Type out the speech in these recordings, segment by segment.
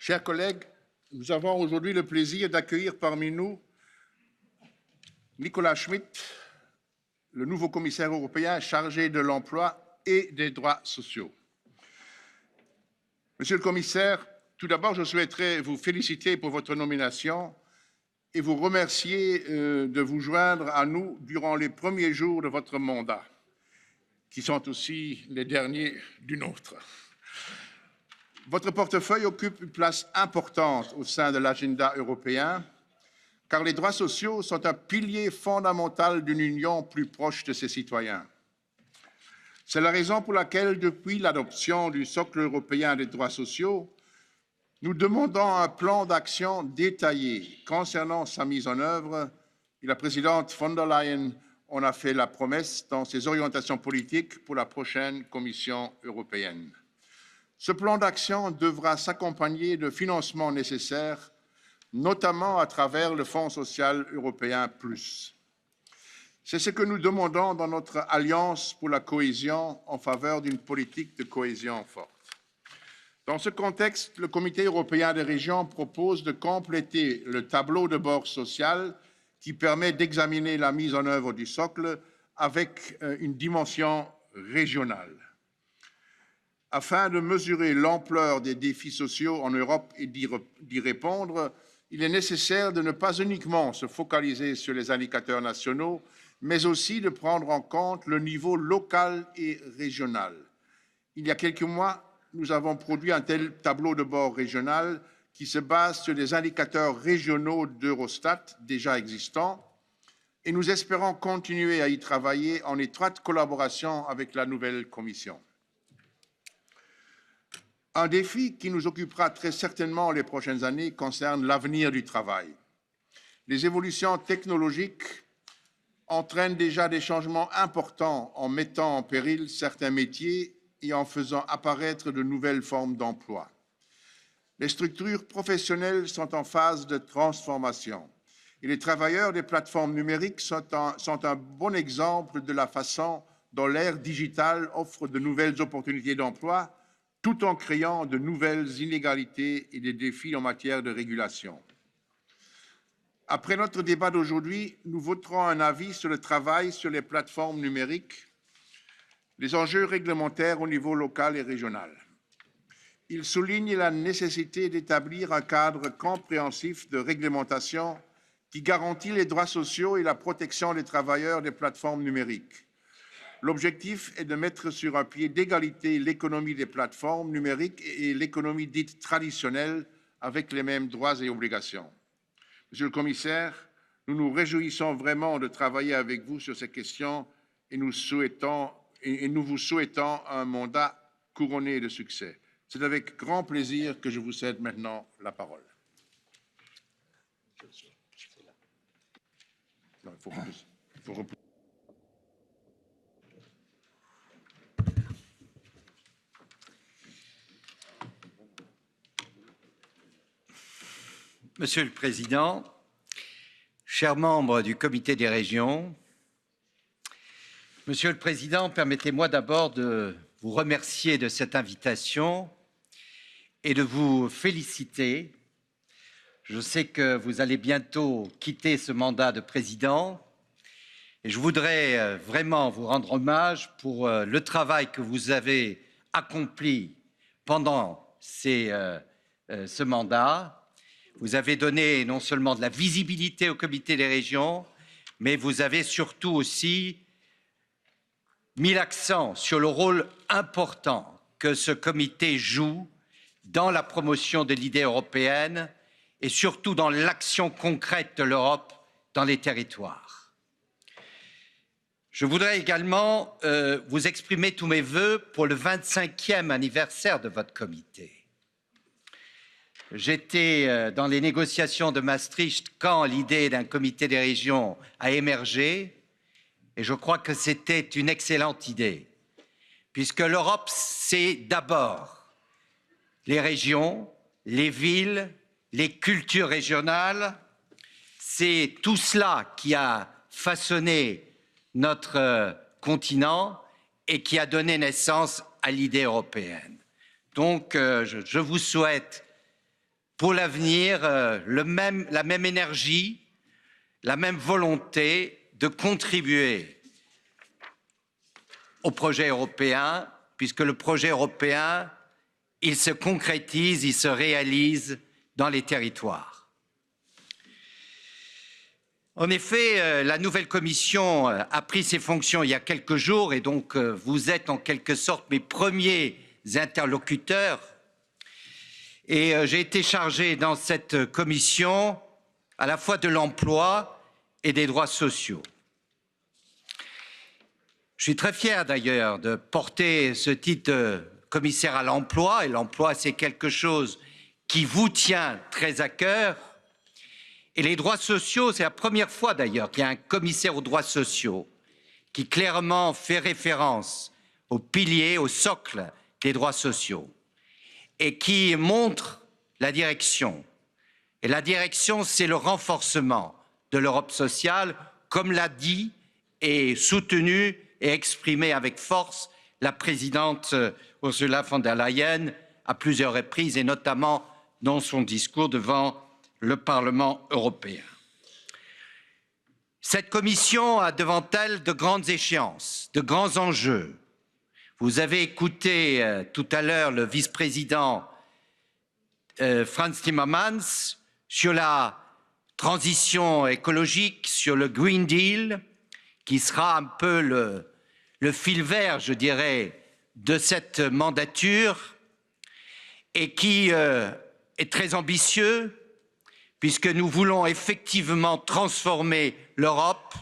Chers collègues, nous avons aujourd'hui le plaisir d'accueillir parmi nous Nicolas Schmit, le nouveau commissaire européen chargé de l'emploi et des droits sociaux. Monsieur le commissaire, tout d'abord, je souhaiterais vous féliciter pour votre nomination et vous remercier de vous joindre à nous durant les premiers jours de votre mandat, qui sont aussi les derniers du nôtre. Votre portefeuille occupe une place importante au sein de l'agenda européen, car les droits sociaux sont un pilier fondamental d'une union plus proche de ses citoyens. C'est la raison pour laquelle, depuis l'adoption du socle européen des droits sociaux, nous demandons un plan d'action détaillé concernant sa mise en œuvre et la présidente von der Leyen en a fait la promesse dans ses orientations politiques pour la prochaine Commission européenne. Ce plan d'action devra s'accompagner de financements nécessaires, notamment à travers le Fonds social européen plus. C'est ce que nous demandons dans notre Alliance pour la cohésion en faveur d'une politique de cohésion forte. Dans ce contexte, le Comité européen des régions propose de compléter le tableau de bord social qui permet d'examiner la mise en œuvre du socle avec une dimension régionale. Afin de mesurer l'ampleur des défis sociaux en Europe et d'y répondre, il est nécessaire de ne pas uniquement se focaliser sur les indicateurs nationaux, mais aussi de prendre en compte le niveau local et régional. Il y a quelques mois, nous avons produit un tel tableau de bord régional qui se base sur les indicateurs régionaux d'Eurostat déjà existants et nous espérons continuer à y travailler en étroite collaboration avec la nouvelle Commission. Un défi qui nous occupera très certainement les prochaines années concerne l'avenir du travail. Les évolutions technologiques entraînent déjà des changements importants en mettant en péril certains métiers et en faisant apparaître de nouvelles formes d'emploi. Les structures professionnelles sont en phase de transformation et les travailleurs des plateformes numériques sont un bon exemple de la façon dont l'ère digitale offre de nouvelles opportunités d'emploi tout en créant de nouvelles inégalités et des défis en matière de régulation. Après notre débat d'aujourd'hui, nous voterons un avis sur le travail sur les plateformes numériques, les enjeux réglementaires au niveau local et régional. Il souligne la nécessité d'établir un cadre compréhensif de réglementation qui garantit les droits sociaux et la protection des travailleurs des plateformes numériques. L'objectif est de mettre sur un pied d'égalité l'économie des plateformes numériques et l'économie dite traditionnelle avec les mêmes droits et obligations. Monsieur le commissaire, nous nous réjouissons vraiment de travailler avec vous sur ces questions et nous vous souhaitons un mandat couronné de succès. C'est avec grand plaisir que je vous cède maintenant la parole. Non, il faut repousser. Monsieur le Président, chers membres du Comité des régions, Monsieur le Président, permettez-moi d'abord de vous remercier de cette invitation et de vous féliciter. Je sais que vous allez bientôt quitter ce mandat de président et je voudrais vraiment vous rendre hommage pour le travail que vous avez accompli pendant ce mandat. Vous avez donné non seulement de la visibilité au Comité des régions, mais vous avez surtout aussi mis l'accent sur le rôle important que ce comité joue dans la promotion de l'idée européenne et surtout dans l'action concrète de l'Europe dans les territoires. Je voudrais également vous exprimer tous mes vœux pour le 25e anniversaire de votre comité. J'étais dans les négociations de Maastricht quand l'idée d'un comité des régions a émergé et je crois que c'était une excellente idée, puisque l'Europe, c'est d'abord les régions, les villes, les cultures régionales, c'est tout cela qui a façonné notre continent et qui a donné naissance à l'idée européenne. Donc, je vous souhaite pour l'avenir la même énergie, la même volonté de contribuer au projet européen, puisque le projet européen, il se concrétise, il se réalise dans les territoires. En effet, la nouvelle Commission a pris ses fonctions il y a quelques jours et donc vous êtes en quelque sorte mes premiers interlocuteurs. Et j'ai été chargé dans cette commission à la fois de l'emploi et des droits sociaux. Je suis très fier d'ailleurs de porter ce titre de commissaire à l'emploi, et l'emploi c'est quelque chose qui vous tient très à cœur. Et les droits sociaux, c'est la première fois d'ailleurs qu'il y a un commissaire aux droits sociaux qui clairement fait référence aux piliers, au socle des droits sociaux et qui montre la direction. Et la direction, c'est le renforcement de l'Europe sociale, comme l'a dit et soutenu et exprimé avec force la présidente Ursula von der Leyen à plusieurs reprises et notamment dans son discours devant le Parlement européen. Cette commission a devant elle de grandes échéances, de grands enjeux. Vous avez écouté tout à l'heure le vice-président Frans Timmermans sur la transition écologique, sur le Green Deal, qui sera un peu le fil vert, je dirais, de cette mandature et qui est très ambitieux puisque nous voulons effectivement transformer l'Europe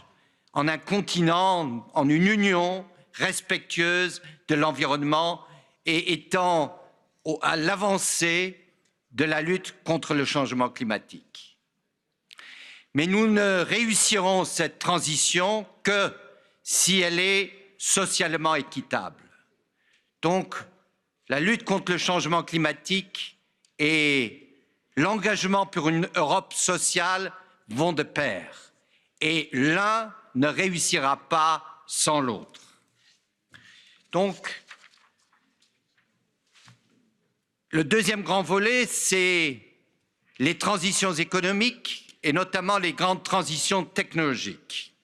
en un continent, en une union respectueuse de l'environnement et étant à l'avancée de la lutte contre le changement climatique. Mais nous ne réussirons cette transition que si elle est socialement équitable. Donc, la lutte contre le changement climatique et l'engagement pour une Europe sociale vont de pair. Et l'un ne réussira pas sans l'autre. Donc, le deuxième grand volet, c'est les transitions économiques et notamment les grandes transitions technologiques.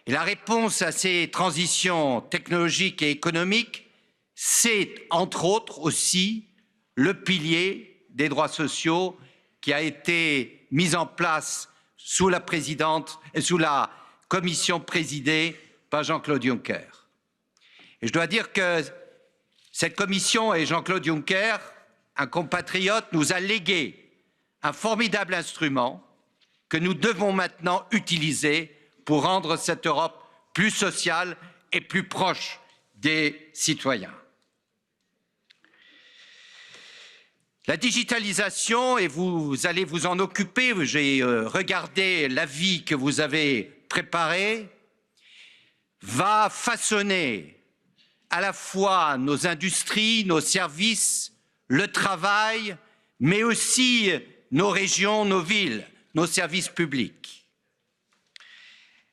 Et la réponse à ces transitions technologiques et économiques, c'est entre autres aussi le pilier des droits sociaux qui a été mis en place sous la commission présidée par Jean-Claude Juncker. Et je dois dire que cette commission et Jean-Claude Juncker, un compatriote, nous a légué un formidable instrument que nous devons maintenant utiliser pour rendre cette Europe plus sociale et plus proche des citoyens. La digitalisation, et vous allez vous en occuper, j'ai regardé l'avis que vous avez préparé, va façonner à la fois nos industries, nos services, le travail, mais aussi nos régions, nos villes, nos services publics.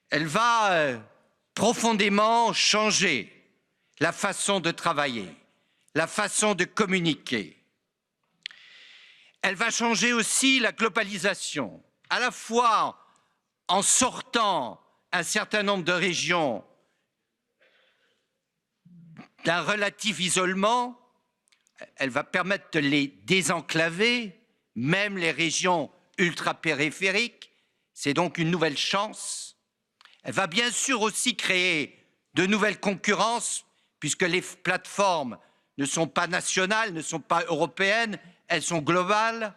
Elle va profondément changer la façon de travailler, la façon de communiquer. Elle va changer aussi la globalisation, à la fois en sortant un certain nombre de régions d'un relatif isolement, elle va permettre de les désenclaver, même les régions ultra-périphériques, c'est donc une nouvelle chance. Elle va bien sûr aussi créer de nouvelles concurrences, puisque les plateformes ne sont pas nationales, ne sont pas européennes, elles sont globales.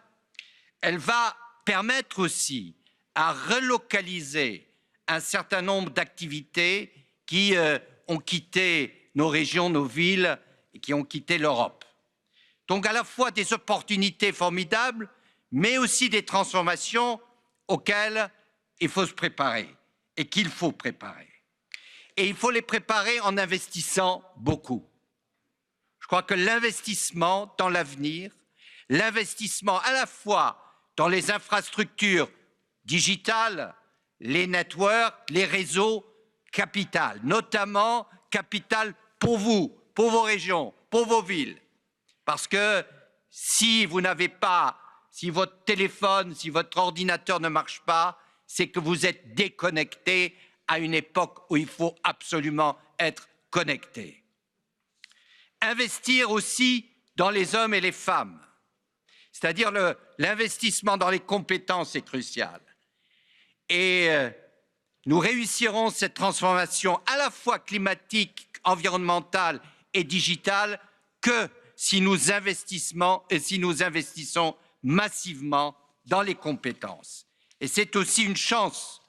Elle va permettre aussi à relocaliser un certain nombre d'activités qui ont quitté nos régions, nos villes, et qui ont quitté l'Europe. Donc à la fois des opportunités formidables, mais aussi des transformations auxquelles il faut se préparer et qu'il faut préparer. Et il faut les préparer en investissant beaucoup. Je crois que l'investissement dans l'avenir, l'investissement à la fois dans les infrastructures digitales, les networks, les réseaux, capital, notamment capital pour vous, pour vos régions, pour vos villes. Parce que si vous n'avez pas si votre téléphone, si votre ordinateur ne marche pas, c'est que vous êtes déconnecté à une époque où il faut absolument être connecté. Investir aussi dans les hommes et les femmes, c'est-à-dire l'investissement dans les compétences est crucial. Et nous réussirons cette transformation à la fois climatique, environnementale et digitale que si nous investissons massivement dans les compétences. Et c'est aussi une chance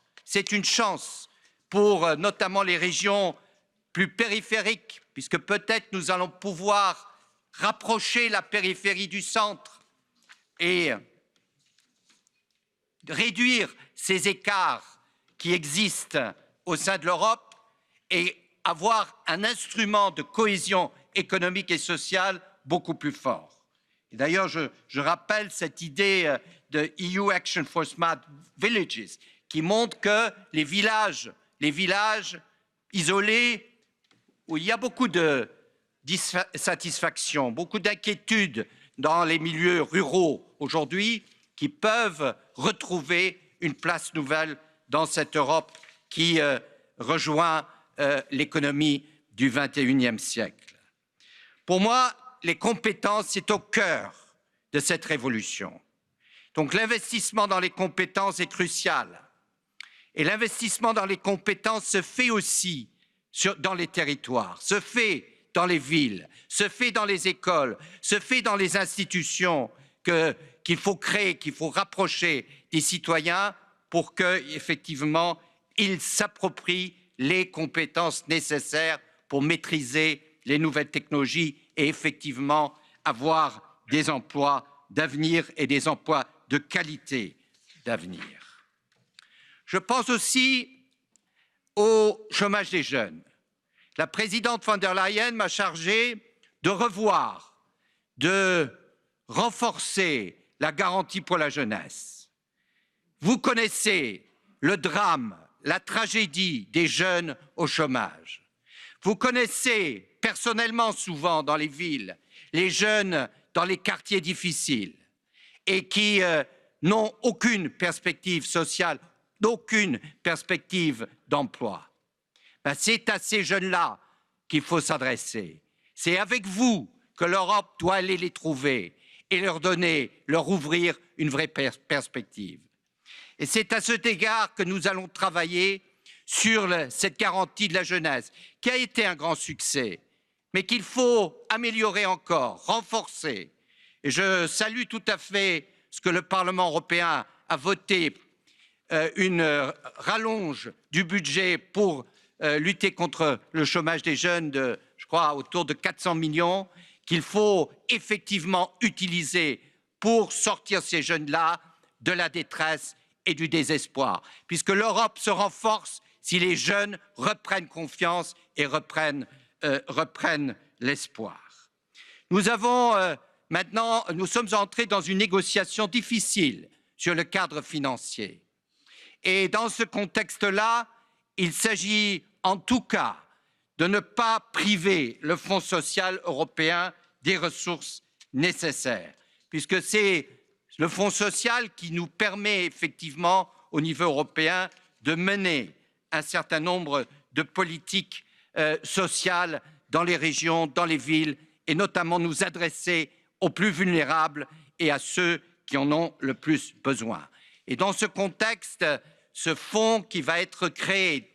pour notamment les régions plus périphériques, puisque peut-être nous allons pouvoir rapprocher la périphérie du centre et réduire ces écarts qui existent au sein de l'Europe et avoir un instrument de cohésion économique et sociale beaucoup plus fort. D'ailleurs, je rappelle cette idée de EU Action for Smart Villages qui montre que les villages isolés, où il y a beaucoup de dissatisfaction, beaucoup d'inquiétudes dans les milieux ruraux aujourd'hui, qui peuvent retrouver une place nouvelle dans cette Europe qui rejoint l'économie du XXIe siècle. Pour moi, les compétences, c'est au cœur de cette révolution. Donc l'investissement dans les compétences est crucial. Et l'investissement dans les compétences se fait aussi dans les territoires, se fait dans les villes, se fait dans les écoles, se fait dans les institutions qu'il faut créer, qu'il faut rapprocher des citoyens pour qu'effectivement, ils s'approprient les compétences nécessaires pour maîtriser les nouvelles technologies et effectivement avoir des emplois d'avenir et des emplois de qualité d'avenir. Je pense aussi au chômage des jeunes. La présidente von der Leyen m'a chargé de revoir, de renforcer la garantie pour la jeunesse. Vous connaissez le drame, la tragédie des jeunes au chômage. Vous connaissez personnellement souvent dans les villes les jeunes dans les quartiers difficiles et qui n'ont aucune perspective sociale, aucune perspective d'emploi. C'est à ces jeunes-là qu'il faut s'adresser. C'est avec vous que l'Europe doit aller les trouver et leur ouvrir une vraie perspective. Et c'est à cet égard que nous allons travailler sur cette garantie de la jeunesse, qui a été un grand succès, mais qu'il faut améliorer encore, renforcer. Et je salue tout à fait ce que le Parlement européen a voté, une rallonge du budget pour lutter contre le chômage des jeunes de, je crois, autour de 400 millions, qu'il faut effectivement utiliser pour sortir ces jeunes-là de la détresse et du désespoir, puisque l'Europe se renforce si les jeunes reprennent confiance et reprennent l'espoir. Nous sommes entrés dans une négociation difficile sur le cadre financier. Et dans ce contexte-là, il s'agit en tout cas de ne pas priver le Fonds social européen des ressources nécessaires, puisque c'est le Fonds social qui nous permet effectivement, au niveau européen, de mener un certain nombre de politiques sociales dans les régions, dans les villes, et notamment nous adresser aux plus vulnérables et à ceux qui en ont le plus besoin. Et dans ce contexte, ce fonds qui va être créé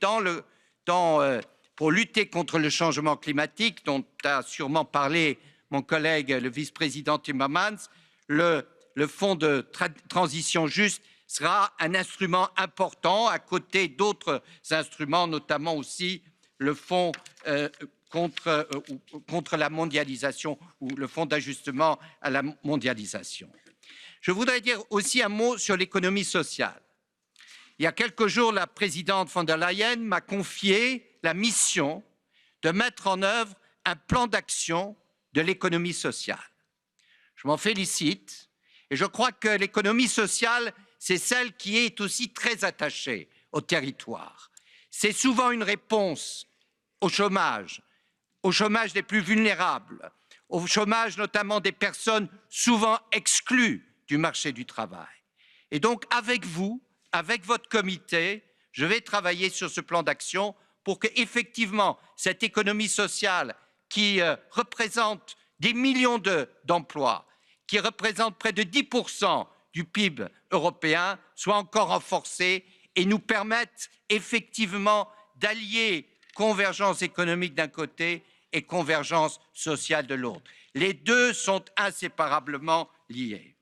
pour lutter contre le changement climatique, dont a sûrement parlé mon collègue, le vice-président Timmermans, le fonds de transition juste sera un instrument important à côté d'autres instruments, notamment aussi le fonds contre la mondialisation ou le fonds d'ajustement à la mondialisation. Je voudrais dire aussi un mot sur l'économie sociale. Il y a quelques jours, la présidente von der Leyen m'a confié la mission de mettre en œuvre un plan d'action de l'économie sociale. Je m'en félicite et je crois que l'économie sociale, c'est celle qui est aussi très attachée au territoire. C'est souvent une réponse au chômage des plus vulnérables, au chômage notamment des personnes souvent exclues du marché du travail. Et donc, avec vous, avec votre comité, je vais travailler sur ce plan d'action pour qu'effectivement, cette économie sociale qui représente des millions d'emplois, qui représente près de 10% du PIB européen, soit encore renforcée et nous permette effectivement d'allier convergence économique d'un côté et convergence sociale de l'autre. Les deux sont inséparablement liés.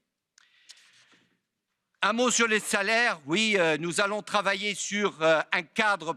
Un mot sur les salaires. Oui, nous allons travailler sur un cadre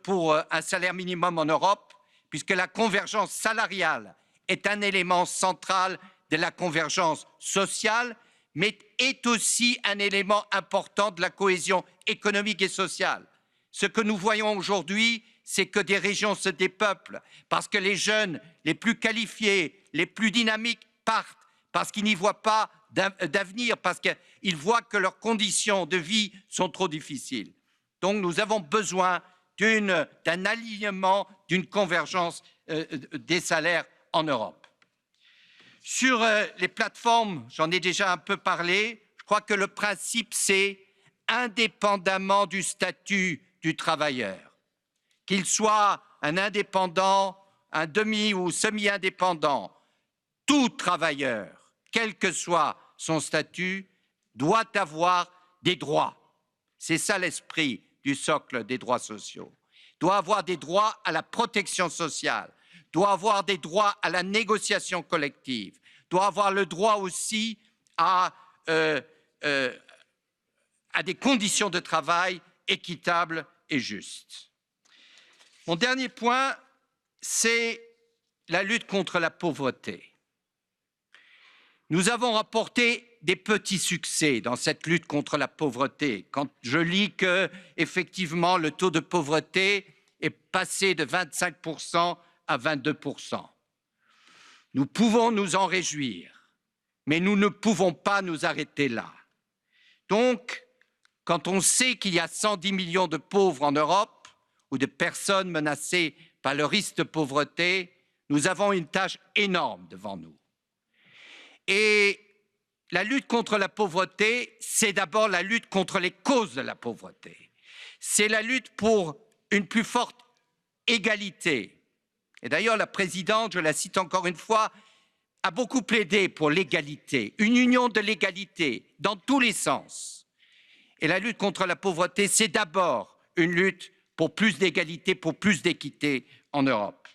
pour un salaire minimum en Europe, puisque la convergence salariale est un élément central de la convergence sociale, mais est aussi un élément important de la cohésion économique et sociale. Ce que nous voyons aujourd'hui, c'est que des régions se dépeuplent, parce que les jeunes les plus qualifiés, les plus dynamiques partent, parce qu'ils n'y voient pas d'avenir, parce qu'ils voient que leurs conditions de vie sont trop difficiles. Donc nous avons besoin d'un alignement, d'une convergence des salaires en Europe. Sur les plateformes, j'en ai déjà un peu parlé, je crois que le principe c'est indépendamment du statut du travailleur, qu'il soit un indépendant, un demi- ou semi-indépendant, tout travailleur, quel que soit son statut, doit avoir des droits. C'est ça l'esprit du socle des droits sociaux. Doit avoir des droits à la protection sociale, doit avoir des droits à la négociation collective, doit avoir le droit aussi à des conditions de travail équitables et justes. Mon dernier point, c'est la lutte contre la pauvreté. Nous avons remporté des petits succès dans cette lutte contre la pauvreté. Quand je lis que, effectivement, le taux de pauvreté est passé de 25% à 22%. Nous pouvons nous en réjouir, mais nous ne pouvons pas nous arrêter là. Donc, quand on sait qu'il y a 110 millions de pauvres en Europe ou de personnes menacées par le risque de pauvreté, nous avons une tâche énorme devant nous. Et la lutte contre la pauvreté, c'est d'abord la lutte contre les causes de la pauvreté. C'est la lutte pour une plus forte égalité. Et d'ailleurs, la présidente, je la cite encore une fois, a beaucoup plaidé pour l'égalité, une union de l'égalité dans tous les sens. Et la lutte contre la pauvreté, c'est d'abord une lutte pour plus d'égalité, pour plus d'équité en Europe.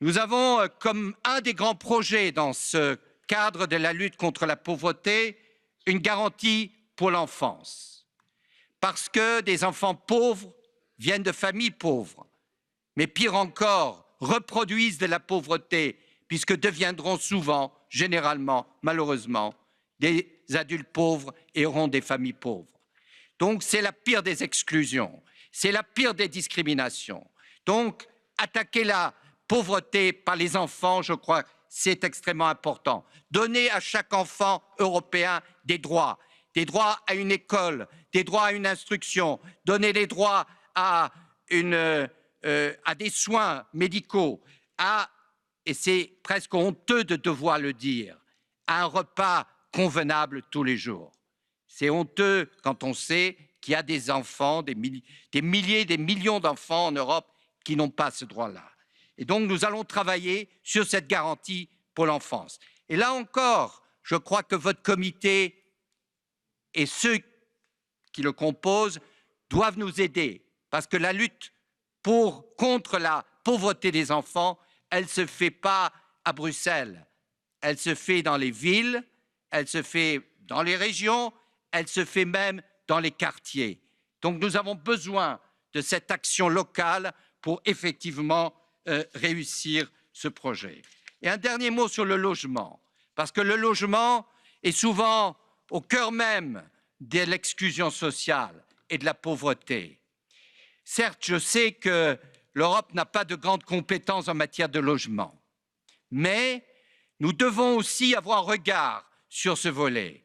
Nous avons comme un des grands projets dans ce cadre de la lutte contre la pauvreté une garantie pour l'enfance. Parce que des enfants pauvres viennent de familles pauvres, mais pire encore, reproduisent de la pauvreté, puisque deviendront souvent, généralement, malheureusement, des adultes pauvres et auront des familles pauvres. Donc c'est la pire des exclusions, c'est la pire des discriminations. Donc attaquer la pauvreté par les enfants, je crois, c'est extrêmement important. Donner à chaque enfant européen des droits à une école, des droits à une instruction, donner les droits à des soins médicaux, et c'est presque honteux de devoir le dire, à un repas convenable tous les jours. C'est honteux quand on sait qu'il y a des enfants, des milliers, des millions d'enfants en Europe qui n'ont pas ce droit-là. Et donc, nous allons travailler sur cette garantie pour l'enfance. Et là encore, je crois que votre comité et ceux qui le composent doivent nous aider, parce que la lutte contre la pauvreté des enfants, elle ne se fait pas à Bruxelles. Elle se fait dans les villes, elle se fait dans les régions, elle se fait même dans les quartiers. Donc, nous avons besoin de cette action locale pour effectivement réussir ce projet. Et un dernier mot sur le logement, parce que le logement est souvent au cœur même de l'exclusion sociale et de la pauvreté. Certes, je sais que l'Europe n'a pas de grandes compétences en matière de logement, mais nous devons aussi avoir un regard sur ce volet.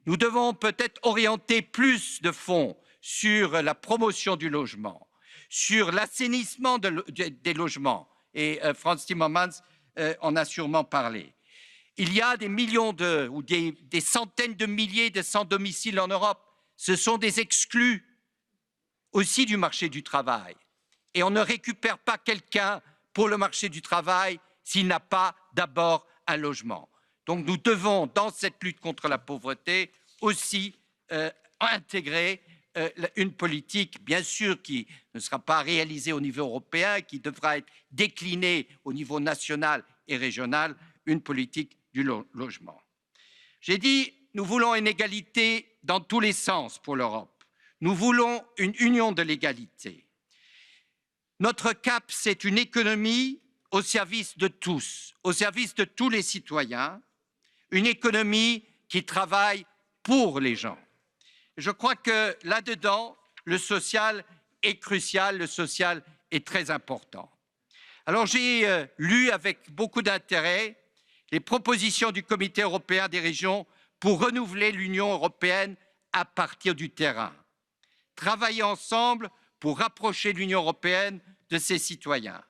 Nous devons peut-être orienter plus de fonds sur la promotion du logement, sur l'assainissement des logements, et Frans Timmermans en a sûrement parlé. Il y a des millions ou des centaines de milliers de sans-domicile en Europe. Ce sont des exclus aussi du marché du travail. Et on ne récupère pas quelqu'un pour le marché du travail s'il n'a pas d'abord un logement. Donc nous devons, dans cette lutte contre la pauvreté, aussi intégrer une politique, bien sûr, qui ne sera pas réalisée au niveau européen, qui devra être déclinée au niveau national et régional, une politique du logement. J'ai dit, nous voulons une égalité dans tous les sens pour l'Europe. Nous voulons une union de l'égalité. Notre cap, c'est une économie au service de tous, au service de tous les citoyens, une économie qui travaille pour les gens. Je crois que là-dedans, le social est crucial, le social est très important. Alors j'ai lu avec beaucoup d'intérêt les propositions du Comité européen des régions pour renouveler l'Union européenne à partir du terrain. Travailler ensemble pour rapprocher l'Union européenne de ses citoyens.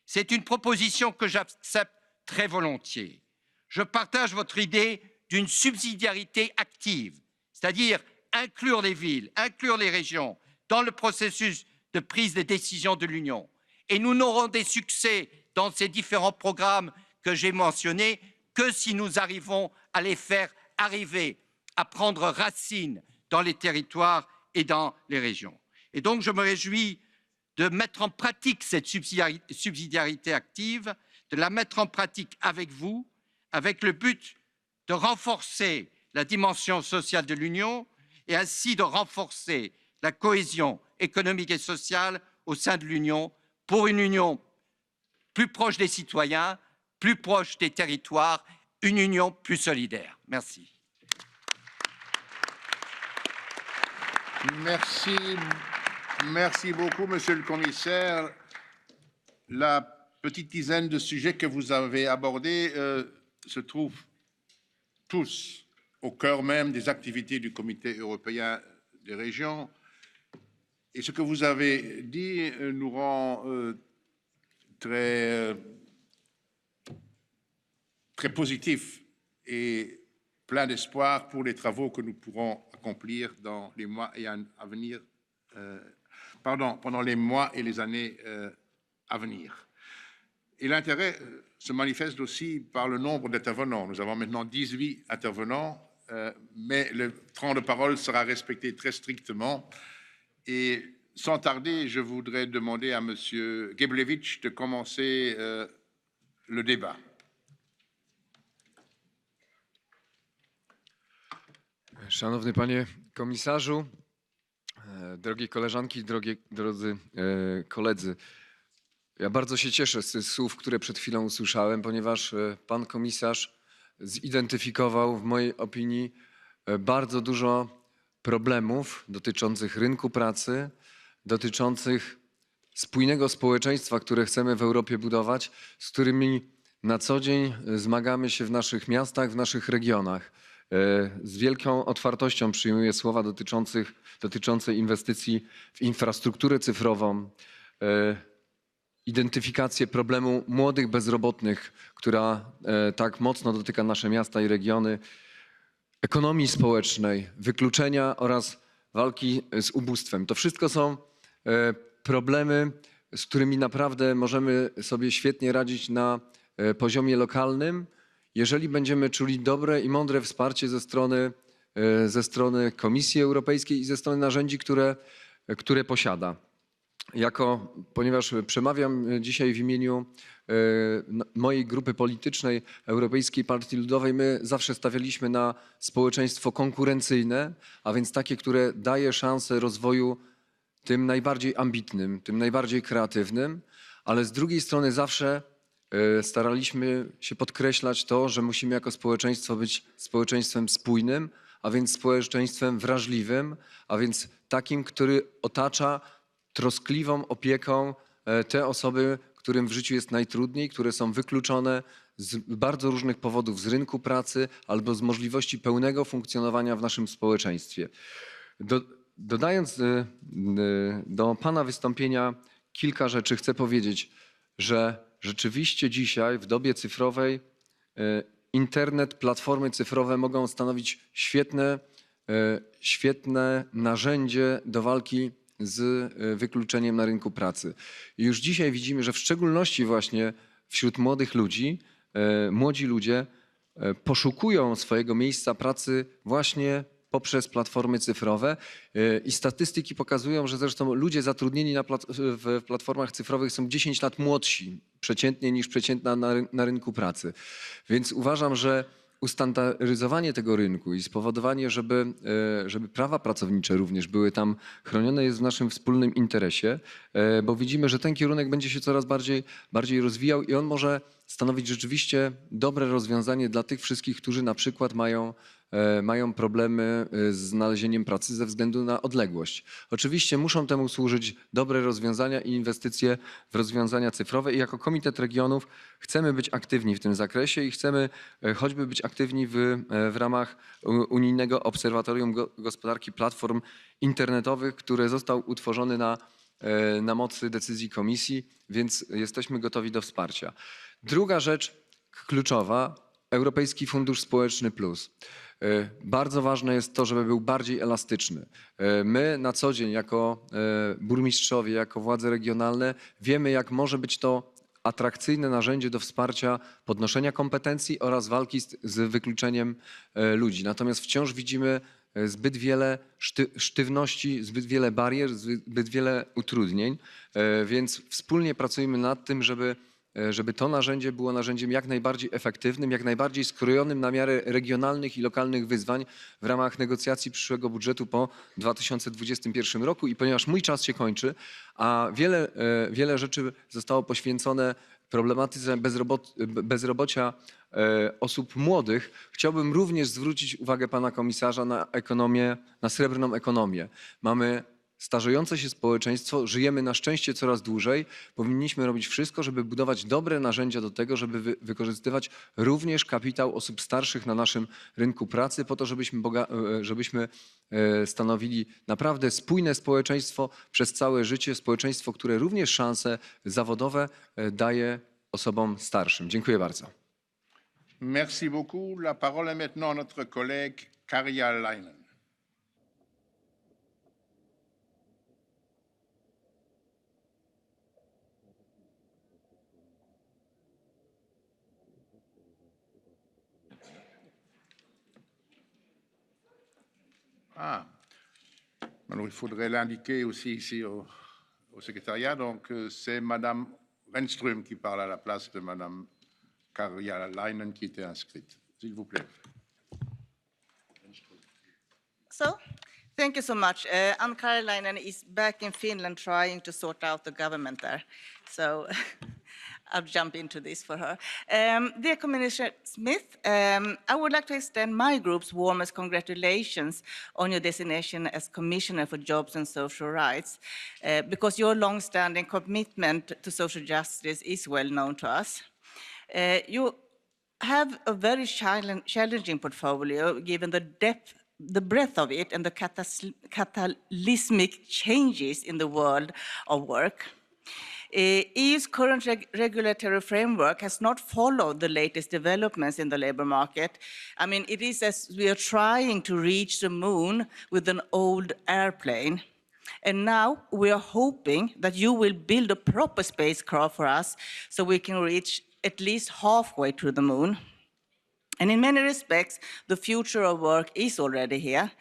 C'est une proposition que j'accepte très volontiers. Je partage votre idée d'une subsidiarité active, c'est-à-dire inclure les villes, inclure les régions dans le processus de prise de décision de l'Union. Et nous n'aurons des succès dans ces différents programmes que j'ai mentionnés que si nous arrivons à les faire arriver à prendre racine dans les territoires et dans les régions. Et donc je me réjouis de mettre en pratique cette subsidiarité active, de la mettre en pratique avec vous, avec le but de renforcer la dimension sociale de l'Union et ainsi de renforcer la cohésion économique et sociale au sein de l'Union pour une Union plus proche des citoyens, plus proche des territoires, une Union plus solidaire. Merci. Merci. Merci beaucoup, Monsieur le Commissaire. La petite dizaine de sujets que vous avez abordés se trouvent tous au cœur même des activités du Comité européen des régions. Et ce que vous avez dit nous rend très positifs et plein d'espoir pour les travaux que nous pourrons accomplir dans les mois à venir, pendant les mois et les années à venir. Et l'intérêt se manifeste aussi par le nombre d'intervenants. Nous avons maintenant 18 intervenants, mais le temps de parole sera respecté très strictement. Et sans tarder, je voudrais demander à Monsieur Geblewicz de commencer le débat. Szanowny Panie Komisarzu, drogie koleżanki, drodzy koledzy. Ja bardzo się cieszę z tych słów, które przed chwilą usłyszałem, ponieważ Pan Komisarz zidentyfikował w mojej opinii bardzo dużo problemów dotyczących rynku pracy, dotyczących spójnego społeczeństwa, które chcemy w Europie budować, z którymi na co dzień zmagamy się w naszych miastach, w naszych regionach. Z wielką otwartością przyjmuję słowa dotyczące inwestycji w infrastrukturę cyfrową, identyfikację problemu młodych bezrobotnych, która tak mocno dotyka nasze miasta i regiony, ekonomii społecznej, wykluczenia oraz walki z ubóstwem. To wszystko są problemy, z którymi naprawdę możemy sobie świetnie radzić na poziomie lokalnym, jeżeli będziemy czuli dobre i mądre wsparcie ze strony Komisji Europejskiej i ze strony narzędzi, które posiada. Ponieważ przemawiam dzisiaj w imieniu mojej grupy politycznej, Europejskiej Partii Ludowej, my zawsze stawialiśmy na społeczeństwo konkurencyjne, a więc takie, które daje szansę rozwoju tym najbardziej ambitnym, tym najbardziej kreatywnym, ale z drugiej strony zawsze staraliśmy się podkreślać to, że musimy jako społeczeństwo być społeczeństwem spójnym, a więc społeczeństwem wrażliwym, a więc takim, który otacza troskliwą opieką te osoby, którym w życiu jest najtrudniej, które są wykluczone z bardzo różnych powodów z rynku pracy albo z możliwości pełnego funkcjonowania w naszym społeczeństwie. Dodając do Pana wystąpienia kilka rzeczy, chcę powiedzieć, że rzeczywiście dzisiaj w dobie cyfrowej internet, platformy cyfrowe mogą stanowić świetne narzędzie do walki z wykluczeniem na rynku pracy. I już dzisiaj widzimy, że w szczególności właśnie wśród młodych ludzi, młodzi ludzie poszukują swojego miejsca pracy właśnie poprzez platformy cyfrowe i statystyki pokazują, że zresztą ludzie zatrudnieni w platformach cyfrowych są 10 lat młodsi przeciętnie niż przeciętna na rynku pracy. Więc uważam, że ustandaryzowanie tego rynku i spowodowanie, żeby prawa pracownicze również były tam chronione, jest w naszym wspólnym interesie, bo widzimy, że ten kierunek będzie się coraz bardziej rozwijał i on może stanowić rzeczywiście dobre rozwiązanie dla tych wszystkich, którzy na przykład mają problemy z znalezieniem pracy ze względu na odległość. Oczywiście muszą temu służyć dobre rozwiązania i inwestycje w rozwiązania cyfrowe i jako Komitet Regionów chcemy być aktywni w tym zakresie i chcemy choćby być aktywni w ramach Unijnego Obserwatorium Gospodarki Platform Internetowych, które został utworzony na mocy decyzji Komisji, więc jesteśmy gotowi do wsparcia. Druga rzecz kluczowa, Europejski Fundusz Społeczny Plus. Bardzo ważne jest to, żeby był bardziej elastyczny. My na co dzień jako burmistrzowie, jako władze regionalne wiemy, jak może być to atrakcyjne narzędzie do wsparcia podnoszenia kompetencji oraz walki z wykluczeniem ludzi. Natomiast wciąż widzimy zbyt wiele sztywności, zbyt wiele barier, zbyt wiele utrudnień, więc wspólnie pracujemy nad tym, żeby to narzędzie było narzędziem jak najbardziej efektywnym, jak najbardziej skrojonym na miarę regionalnych i lokalnych wyzwań w ramach negocjacji przyszłego budżetu po 2021 roku. I ponieważ mój czas się kończy, a wiele rzeczy zostało poświęcone problematyce bezrobocia osób młodych, chciałbym również zwrócić uwagę pana komisarza na ekonomię, na srebrną ekonomię. Mamy starzejące się społeczeństwo, żyjemy na szczęście coraz dłużej. Powinniśmy robić wszystko, żeby budować dobre narzędzia do tego, żeby wykorzystywać również kapitał osób starszych na naszym rynku pracy, po to, żebyśmy stanowili naprawdę spójne społeczeństwo przez całe życie, społeczeństwo, które również szanse zawodowe daje osobom starszym. Dziękuję bardzo. Merci beaucoup. La parole est maintenant à notre collègue Karja Lainen. Ah, alors il faudrait l'indiquer aussi ici au secrétariat. Donc, c'est Madame Renström qui parle à la place de Madame Karja Lainen qui était inscrite. S'il vous plaît. So, thank you so much. Ann Karjalainen is back in Finland trying to sort out the government there. So I'll jump into this for her. Dear Commissioner Smith, I would like to extend my group's warmest congratulations on your designation as Commissioner for Jobs and Social Rights, because your long-standing commitment to social justice is well known to us. You have a very challenging portfolio, given the breadth of it and the catalysmic changes in the world of work. EU's current regulatory framework has not followed the latest developments in the labor market. I mean, it is as we are trying to reach the moon with an old airplane. And now we are hoping that you will build a proper spacecraft for us so we can reach at least halfway to the moon. And in many respects, the future of work is already here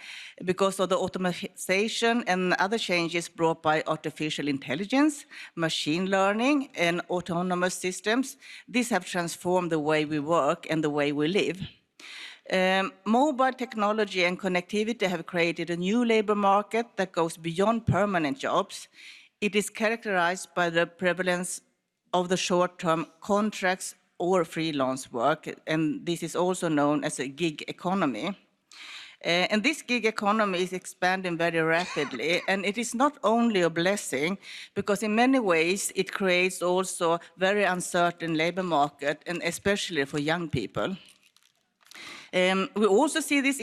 because of the automation and other changes brought by artificial intelligence, machine learning, and autonomous systems. These have transformed the way we work and the way we live. Mobile technology and connectivity have created a new labor market that goes beyond permanent jobs. It is characterized by the prevalence of the short-term contracts or freelance work, and this is also known as a gig economy. And this gig economy is expanding very rapidly, and it is not only a blessing, because in many ways it creates also very uncertain labor market, and especially for young people. We also see this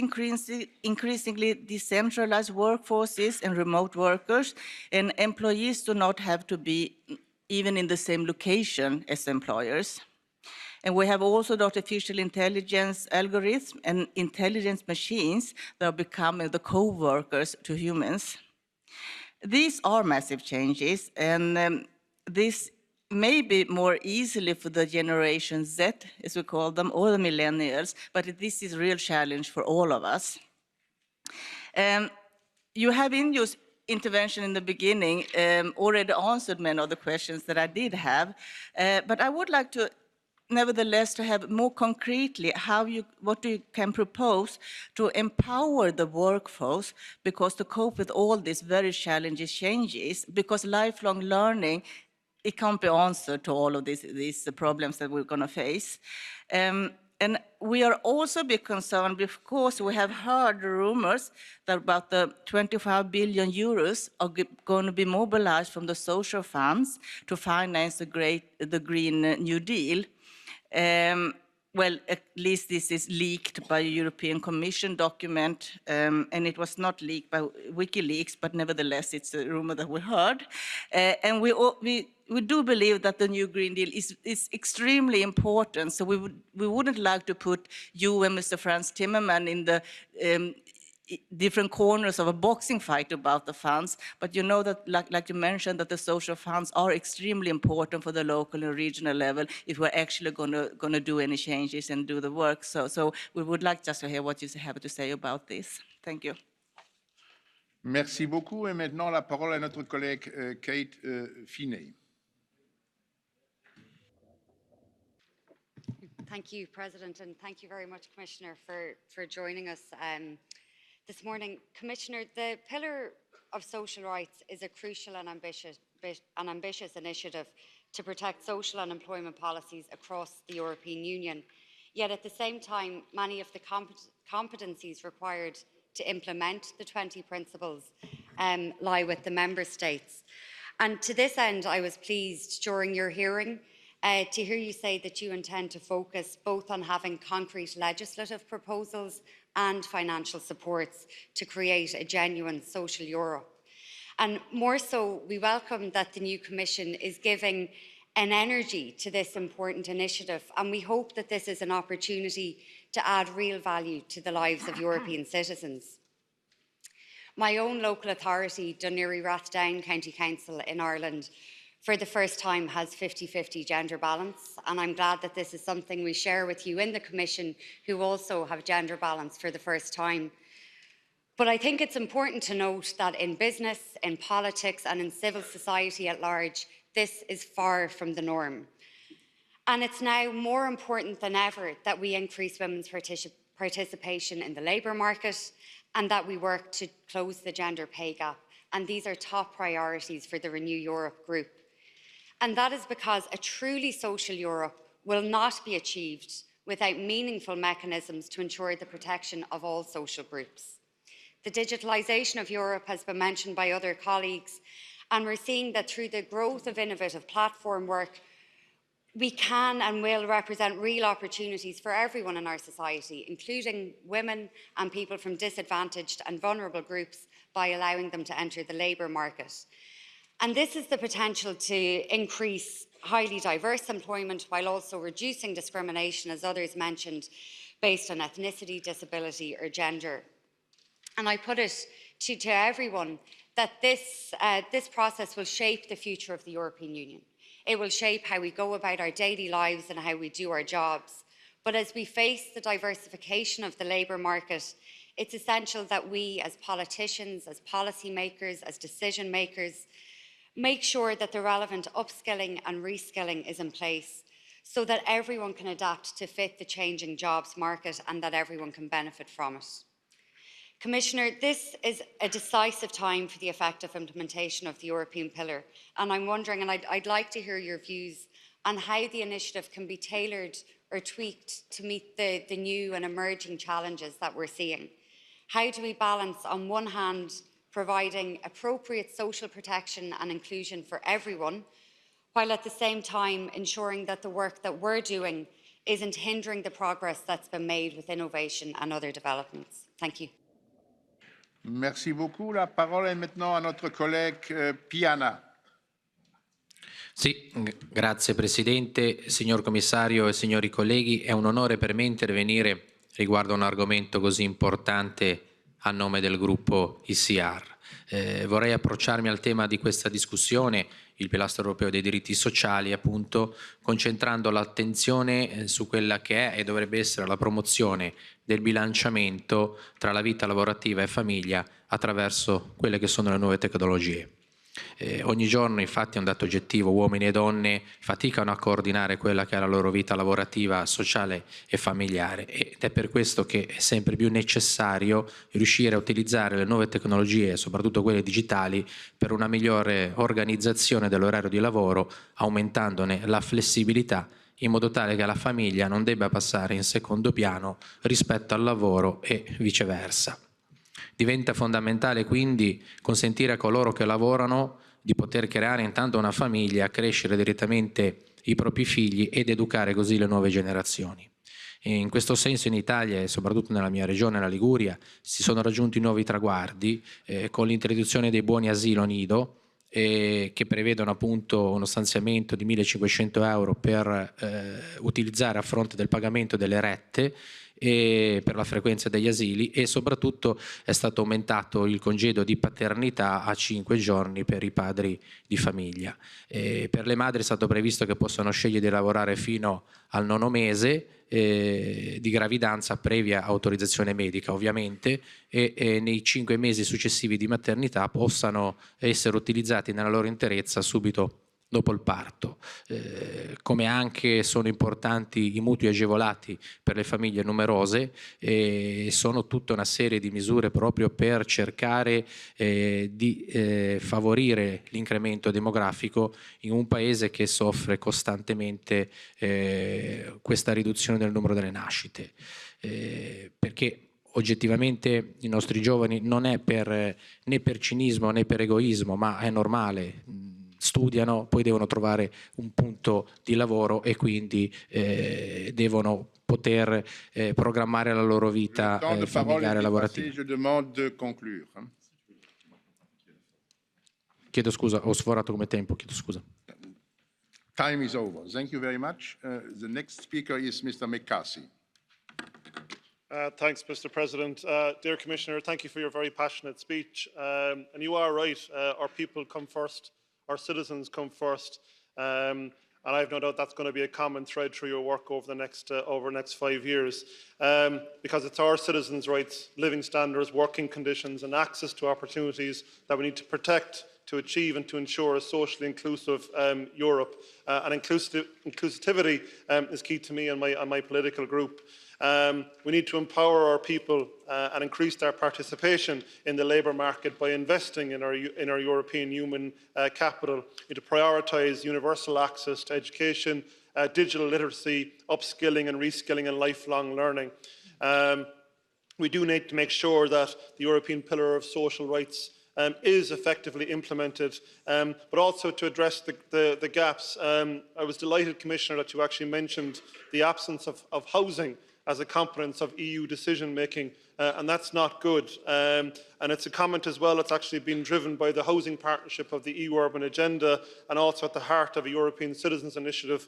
increasingly decentralized workforces and remote workers, and employees do not have to be even in the same location as employers. And we have also the artificial intelligence algorithms and intelligence machines that are becoming the co-workers to humans. These are massive changes, and this may be more easily for the Generation Z, as we call them, or the millennials, but this is a real challenge for all of us. You have in your intervention in the beginning already answered many of the questions that I did have, but I would like to nevertheless to have more concretely what you can propose to empower the workforce, because to cope with all these very challenging changes, because lifelong learning, it can't be answered to all of these problems that we're going to face. And we are also be concerned, because we have heard rumors that about the 25 billion euros are going to be mobilized from the social funds to finance the Green New Deal. Well, at least this is leaked by a European Commission document, and it was not leaked by WikiLeaks, but nevertheless, it's a rumor that we heard. And we do believe that the new Green Deal is extremely important, so we wouldn't like to put you and Mr. Frans Timmermans in the different corners of a boxing fight about the funds, but you know that, like you mentioned, that the social funds are extremely important for the local and regional level if we're actually going to do any changes and do the work. So we would like just to hear what you have to say about this. Thank you. Merci beaucoup. Et maintenant, la parole à notre collègue Kate Finney. Thank you, President, and thank you very much, Commissioner, for joining us this morning. Commissioner, the Pillar of Social Rights is a crucial and ambitious initiative to protect social and employment policies across the European Union. Yet at the same time, many of the competencies required to implement the 20 principles lie with the Member States. And to this end, I was pleased during your hearing to hear you say that you intend to focus both on having concrete legislative proposals and financial supports to create a genuine social Europe. And more so, we welcome that the new Commission is giving an energy to this important initiative, and we hope that this is an opportunity to add real value to the lives of European citizens. My own local authority, Dún Laoghaire Rathdown County Council in Ireland, for the first time has 50-50 gender balance, and I'm glad that this is something we share with you in the Commission, who also have gender balance for the first time. But I think it's important to note that in business, in politics and in civil society at large, this is far from the norm. And it's now more important than ever that we increase women's participation in the labour market and that we work to close the gender pay gap. And these are top priorities for the Renew Europe group. And that is because a truly social Europe will not be achieved without meaningful mechanisms to ensure the protection of all social groups. The digitalisation of Europe has been mentioned by other colleagues, and we're seeing that through the growth of innovative platform work, we can and will represent real opportunities for everyone in our society, including women and people from disadvantaged and vulnerable groups, by allowing them to enter the labour market. And this is the potential to increase highly diverse employment while also reducing discrimination, as others mentioned, based on ethnicity, disability or gender. And I put it to everyone that this process will shape the future of the European Union. It will shape how we go about our daily lives and how we do our jobs. But as we face the diversification of the labour market, it's essential that we as politicians, as policymakers, as decision makers, make sure that the relevant upskilling and reskilling is in place so that everyone can adapt to fit the changing jobs market and that everyone can benefit from it. Commissioner, this is a decisive time for the effective implementation of the European Pillar, and I'm wondering, and I'd like to hear your views on how the initiative can be tailored or tweaked to meet the new and emerging challenges that we're seeing. How do we balance, on one hand, providing appropriate social protection and inclusion for everyone, while at the same time ensuring that the work that we're doing isn't hindering the progress that's been made with innovation and other developments? Thank you. Merci beaucoup. La parole est maintenant à notre collègue Piana. Sì, grazie Presidente, signor Commissario e signori colleghi. È un onore per me intervenire riguardo a un argomento così importante a nome del gruppo ICR. Vorrei approcciarmi al tema di questa discussione, il pilastro europeo dei diritti sociali, appunto, concentrando l'attenzione su quella che è e dovrebbe essere la promozione del bilanciamento tra la vita lavorativa e famiglia attraverso quelle che sono le nuove tecnologie. Ogni giorno, infatti, è un dato oggettivo, uomini e donne faticano a coordinare quella che è la loro vita lavorativa, sociale e familiare, ed è per questo che è sempre più necessario riuscire a utilizzare le nuove tecnologie, soprattutto quelle digitali, per una migliore organizzazione dell'orario di lavoro, aumentandone la flessibilità, in modo tale che la famiglia non debba passare in secondo piano rispetto al lavoro e viceversa. Diventa fondamentale quindi consentire a coloro che lavorano di poter creare intanto una famiglia, crescere direttamente i propri figli ed educare così le nuove generazioni. E in questo senso in Italia e soprattutto nella mia regione, la Liguria, si sono raggiunti nuovi traguardi con l'introduzione dei buoni asilo nido, che prevedono appunto uno stanziamento di 1.500 euro per utilizzare a fronte del pagamento delle rette e per la frequenza degli asili, e soprattutto è stato aumentato il congedo di paternità a 5 giorni per i padri di famiglia. Per le madri è stato previsto che possano scegliere di lavorare fino al 9° mese di gravidanza, previa autorizzazione medica ovviamente, e nei 5 mesi successivi di maternità possano essere utilizzati nella loro interezza subito dopo il parto. Come anche sono importanti i mutui agevolati per le famiglie numerose, sono tutta una serie di misure proprio per cercare di favorire l'incremento demografico in un paese che soffre costantemente questa riduzione del numero delle nascite, perché oggettivamente i nostri giovani non è né per cinismo né per egoismo, ma è normale. Studiano, poi devono trovare un punto di lavoro e quindi devono poter programmare la loro vita familiare e lavorativa. Je demande de conclure. Chiedo scusa, ho sforato come tempo, chiedo scusa. Time is over. Thank you very much. The next speaker is Mr. McCarthy. Thanks, Mr. President. Dear Commissioner, thank you for your very passionate speech. And you are right, our people come first. Our citizens come first, and I have no doubt that's going to be a common thread through your work over the next 5 years, because it's our citizens' rights, living standards, working conditions, and access to opportunities that we need to protect, to achieve, and to ensure a socially inclusive Europe. And inclusivity is key to me and my political group. We need to empower our people and increase their participation in the labour market by investing in our European human capital. We need to prioritise universal access to education, digital literacy, upskilling and reskilling and lifelong learning. We do need to make sure that the European Pillar of Social Rights is effectively implemented, but also to address the gaps. I was delighted, Commissioner, that you actually mentioned the absence of housing as a competence of EU decision-making, and that's not good. And it's a comment as well that's actually been driven by the housing partnership of the EU Urban Agenda, and also at the heart of a European Citizens Initiative,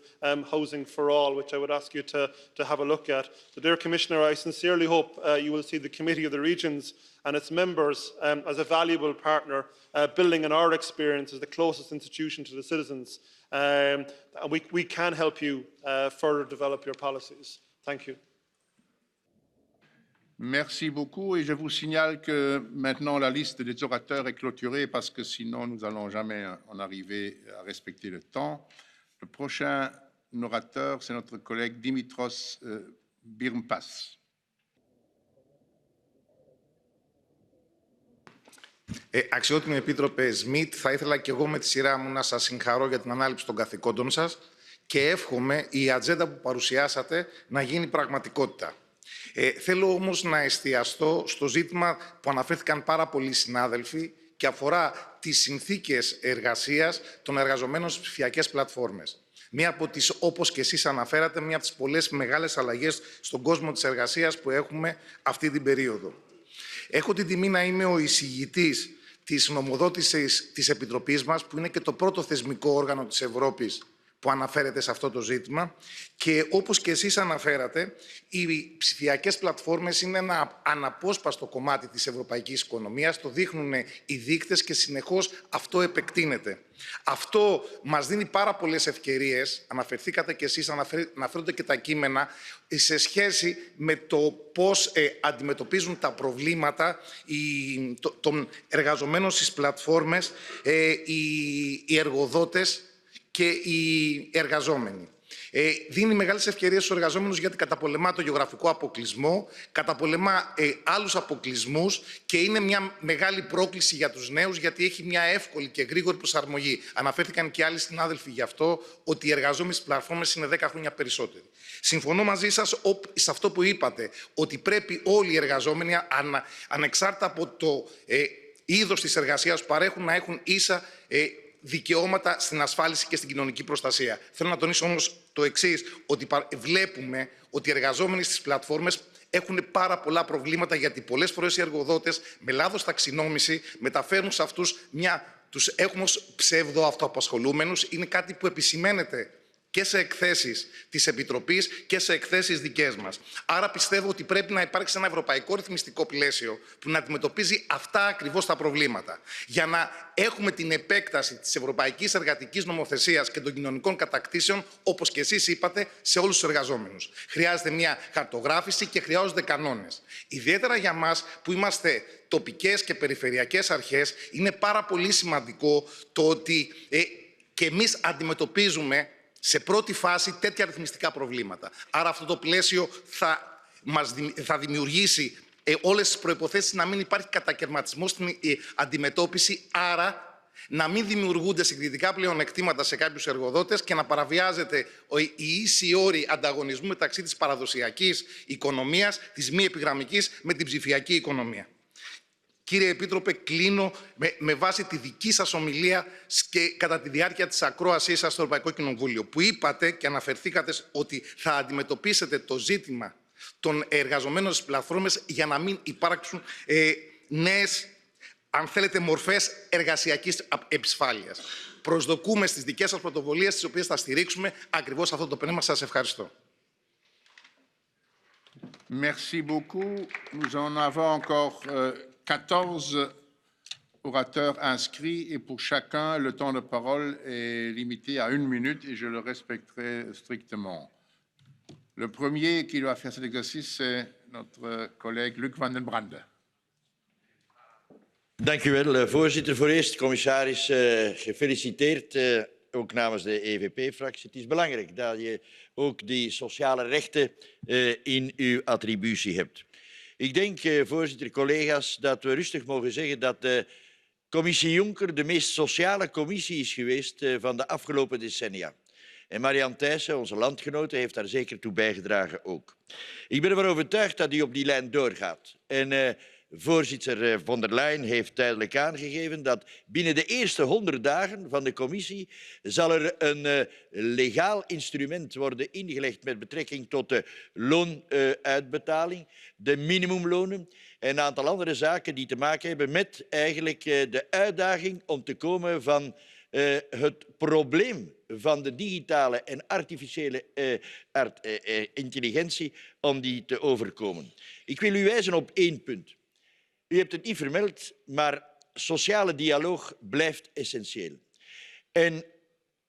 Housing for All, which I would ask you to have a look at. So, dear Commissioner, I sincerely hope you will see the Committee of the Regions and its members as a valuable partner, building on our experience as the closest institution to the citizens. And we can help you further develop your policies. Thank you. Merci beaucoup et je vous signale que maintenant la liste des orateurs est clôturée parce que sinon nous n'allons jamais en arriver à respecter le temps. Le prochain orateur, c'est notre collègue Dimitros Birmpas. Αξιότιμη Επίτροπε Σμιτ, θα ήθελα και εγώ με τη σειρά μου να σας συγχαρώ για την ανάληψη των καθηκόντων σας και εύχομαι η ατζέντα που παρουσιάσατε να γίνει πραγματικότητα. Θέλω όμως να εστιαστώ στο ζήτημα που αναφέρθηκαν πάρα πολλοί συνάδελφοι και αφορά τις συνθήκες εργασίας των εργαζομένων στις ψηφιακές πλατφόρμες. Μία από τις, όπως και εσείς αναφέρατε, μία από τις πολλές μεγάλες αλλαγές στον κόσμο της εργασίας που έχουμε αυτή την περίοδο. Έχω την τιμή να είμαι ο εισηγητής της νομοδότησης της Επιτροπής μας, που είναι και το πρώτο θεσμικό όργανο της Ευρώπης που αναφέρεται σε αυτό το ζήτημα. Και όπως και εσείς αναφέρατε, οι ψηφιακές πλατφόρμες είναι ένα αναπόσπαστο κομμάτι της ευρωπαϊκής οικονομίας, το δείχνουν οι δείκτες και συνεχώς αυτό επεκτείνεται. Αυτό μας δίνει πάρα πολλές ευκαιρίες, αναφερθήκατε και εσείς, αναφέρονται και τα κείμενα, σε σχέση με το πώς αντιμετωπίζουν τα προβλήματα των εργαζομένων στις πλατφόρμες, οι εργοδότες και οι εργαζόμενοι. Δίνει μεγάλες ευκαιρίες στους εργαζόμενους γιατί καταπολεμά το γεωγραφικό αποκλεισμό, καταπολεμά άλλους αποκλεισμούς και είναι μια μεγάλη πρόκληση για τους νέους γιατί έχει μια εύκολη και γρήγορη προσαρμογή. Αναφέρθηκαν και άλλοι συνάδελφοι γι' αυτό ότι οι εργαζόμενοι στις πλατφόρμες είναι 10 χρόνια περισσότεροι. Συμφωνώ μαζί σας σε αυτό που είπατε, ότι πρέπει όλοι οι εργαζόμενοι ανεξάρτητα από το είδος της εργασίας που παρέχουν να έχουν ίσα δικαιώματα στην ασφάλιση και στην κοινωνική προστασία. Θέλω να τονίσω όμως το εξής, ότι βλέπουμε ότι οι εργαζόμενοι στις πλατφόρμες έχουν πάρα πολλά προβλήματα γιατί πολλές φορές οι εργοδότες με λάθος ταξινόμηση μεταφέρουν σε αυτούς τους έχουμε ως ψευδοαυτοαπασχολούμενους. Είναι κάτι που επισημαίνεται και σε εκθέσεις της Επιτροπής και σε εκθέσεις δικές μας. Άρα πιστεύω ότι πρέπει να υπάρξει ένα ευρωπαϊκό ρυθμιστικό πλαίσιο που να αντιμετωπίζει αυτά ακριβώς τα προβλήματα. Για να έχουμε την επέκταση της ευρωπαϊκής εργατικής νομοθεσίας και των κοινωνικών κατακτήσεων, όπως και εσείς είπατε, σε όλους τους εργαζόμενους. Χρειάζεται μια χαρτογράφηση και χρειάζονται κανόνες. Ιδιαίτερα για μας που είμαστε τοπικές και περιφερειακές αρχές, είναι πάρα πολύ σημαντικό το ότι και εμείς αντιμετωπίζουμε σε πρώτη φάση τέτοια ρυθμιστικά προβλήματα. Άρα αυτό το πλαίσιο θα δημιουργήσει όλες τις προϋποθέσεις να μην υπάρχει κατακαιρματισμός στην αντιμετώπιση, άρα να μην δημιουργούνται συγκριτικά πλεονεκτήματα σε κάποιους εργοδότες και να παραβιάζεται η ίση όρη ανταγωνισμού μεταξύ της παραδοσιακής οικονομίας, της μη επιγραμμικής, με την ψηφιακή οικονομία. Κύριε Επίτροπε, κλείνω με βάση τη δική σας ομιλία και κατά τη διάρκεια της ακρόασής σας στο Ευρωπαϊκό Κοινοβούλιο, που είπατε και αναφερθήκατε ότι θα αντιμετωπίσετε το ζήτημα των εργαζομένων στις πλατφόρμες για να μην υπάρξουν νέες, αν θέλετε, μορφές εργασιακής επισφάλειας. Προσδοκούμε στις δικές σας πρωτοβουλίες, τις οποίες θα στηρίξουμε ακριβώς αυτό το πνεύμα. Σας ευχαριστώ. Merci beaucoup. Nous en avons encore 14 orateurs inscrits et pour chacun, le temps de parole est limité à 1 minute et je le respecterai strictement. Le premier qui doit faire cet exercice, c'est notre collègue Luc van den Brande. Dank u wel, voorzitter. Voor eerst, commissaris, gefeliciteerd, ook namens de EVP-fractie. Het is belangrijk dat je ook die sociale rechten in uw attributie hebt. Ik denk, voorzitter, collega's, dat we rustig mogen zeggen dat de commissie Juncker de meest sociale commissie is geweest van de afgelopen decennia. En Marianne Thyssen, onze landgenote, heeft daar zeker toe bijgedragen ook. Ik ben ervan overtuigd dat u op die lijn doorgaat. En voorzitter von der Leyen heeft duidelijk aangegeven dat binnen de eerste 100 dagen van de commissie zal er een legaal instrument worden ingelegd met betrekking tot de loonuitbetaling, de minimumlonen en een aantal andere zaken die te maken hebben met eigenlijk de uitdaging om te komen van het probleem van de digitale en artificiële intelligentie om die te overkomen. Ik wil u wijzen op 1 punt. U hebt het niet vermeld, maar sociale dialoog blijft essentieel. En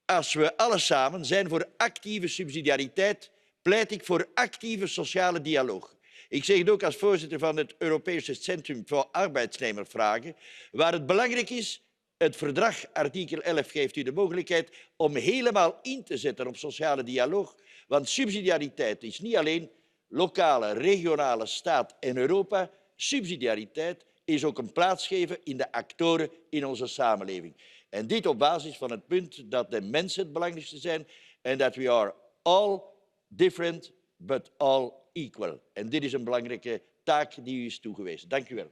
als we alle samen zijn voor actieve subsidiariteit, pleit ik voor actieve sociale dialoog. Ik zeg het ook als voorzitter van het Europese Centrum voor Arbeidsnemervragen, waar het belangrijk is, het verdrag, artikel 11, geeft u de mogelijkheid om helemaal in te zetten op sociale dialoog. Want subsidiariteit is niet alleen lokale, regionale, staat en Europa. Subsidiariteit is ook een plaats geven in de actoren in onze samenleving. En dit op basis van het punt dat de mensen het belangrijkste zijn en dat we are all different but all equal. En dit is een belangrijke taak die u is toegewezen. Dank u wel.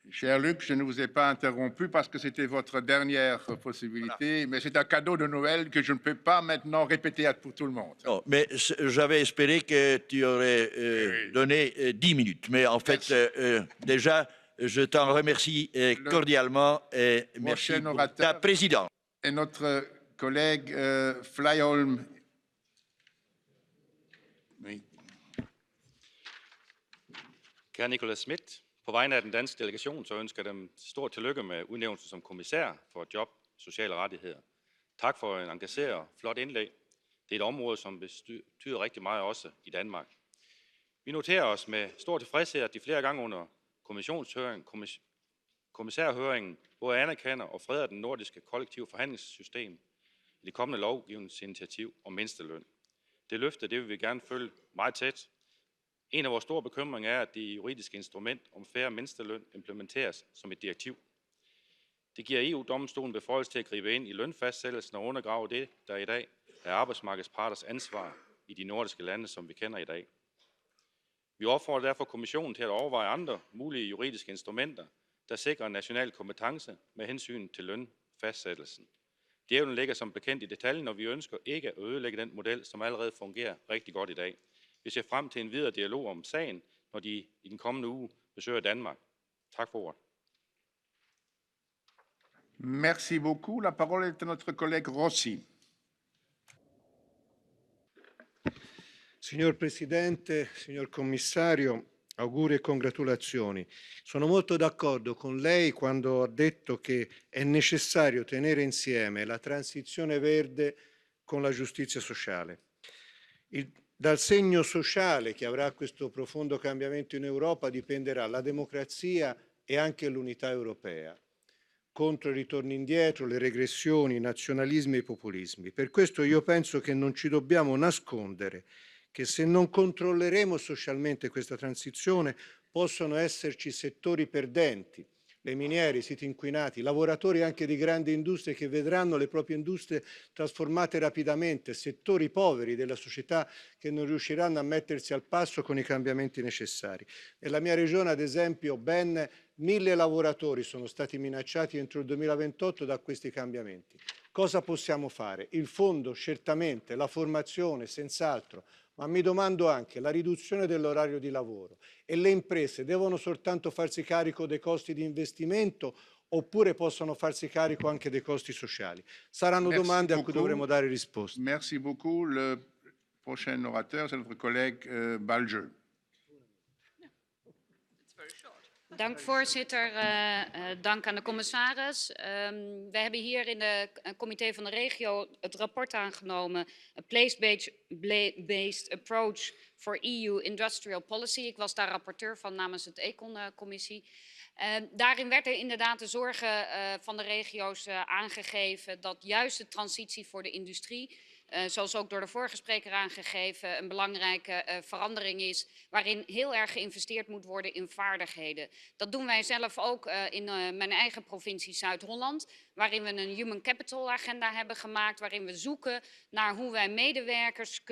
Cher Luc, je ne vous ai pas interrompu parce que c'était votre dernière possibilité, mais c'est un cadeau de Noël que je ne peux pas maintenant répéter pour tout le monde. Oh, mais j'avais espéré que tu aurais donné 10 minutes. Mais en fait, déjà, je t'en remercie cordialement et merci prochain pour ta orateur présidence. est notre collègue Flyholm. Oui. Kære Nicolas Schmidt, på vegne af den danske delegation, så ønsker jeg dem stort tillykke med udnævnelsen som kommissær for job og sociale rettigheder. Tak for en engageret og flot indlæg. Det er et område, som betyder rigtig meget også i Danmark. Vi noterer os med stor tilfredshed, at de flere gange under kommissærhøringen både anerkender og freder den nordiske kollektive forhandlingssystem i det kommende lovgivningsinitiativ om mindsteløn. Det løfte, det vil vi gerne følge meget tæt. En af vores store bekymringer er, at det juridiske instrument om fair mindsteløn implementeres som et direktiv. Det giver EU-domstolen beføjelse til at gribe ind i lønfastsættelsen og undergrave det, der i dag er arbejdsmarkedsparters ansvar i de nordiske lande, som vi kender i dag. Vi opfordrer derfor kommissionen til at overveje andre mulige juridiske instrumenter, der sikrer national kompetence med hensyn til lønfastsættelsen. Djævlen ligger som bekendt i detaljen, og vi ønsker ikke at ødelægge den model, som allerede fungerer rigtig godt i dag. Vi ser frem til en videre dialog om sagen, når de i den kommende uge besøger Danmark. Tak for ordet. Merci beaucoup. La parole est à notre collègue Rossi. Signor Presidente, signor Commissario, auguri e congratulazioni. Sono molto d'accordo con lei quando ha detto che è necessario tenere insieme la transizione verde con la giustizia sociale. Dal segno sociale che avrà questo profondo cambiamento in Europa dipenderà la democrazia e anche l'unità europea, contro i ritorni indietro, le regressioni, i nazionalismi e i populismi. Per questo io penso che non ci dobbiamo nascondere che se non controlleremo socialmente questa transizione possono esserci settori perdenti, le miniere, i siti inquinati, lavoratori anche di grandi industrie che vedranno le proprie industrie trasformate rapidamente, settori poveri della società che non riusciranno a mettersi al passo con i cambiamenti necessari. Nella mia regione, ad esempio, ben 1000 lavoratori sono stati minacciati entro il 2028 da questi cambiamenti. Cosa possiamo fare? Il fondo, certamente, la formazione, senz'altro, ma mi domando anche la riduzione dell'orario di lavoro e le imprese devono soltanto farsi carico dei costi di investimento oppure possono farsi carico anche dei costi sociali? Saranno domande a cui dovremo dare risposte. Merci beaucoup. Le prochain orateur, c'est notre collègue Balje. Dank voorzitter, dank aan de commissaris. We hebben hier in de comité van de regio het rapport aangenomen, A Place-Based Approach for EU Industrial Policy. Ik was daar rapporteur van namens het Econ-commissie. Daarin werd er inderdaad de zorgen van de regio's aangegeven dat juist de transitie voor de industrie, zoals ook door de vorige spreker aangegeven, een belangrijke verandering is, waarin heel erg geïnvesteerd moet worden in vaardigheden. Dat doen wij zelf ook in mijn eigen provincie Zuid-Holland, waarin we een Human Capital Agenda hebben gemaakt, waarin we zoeken naar hoe wij medewerkers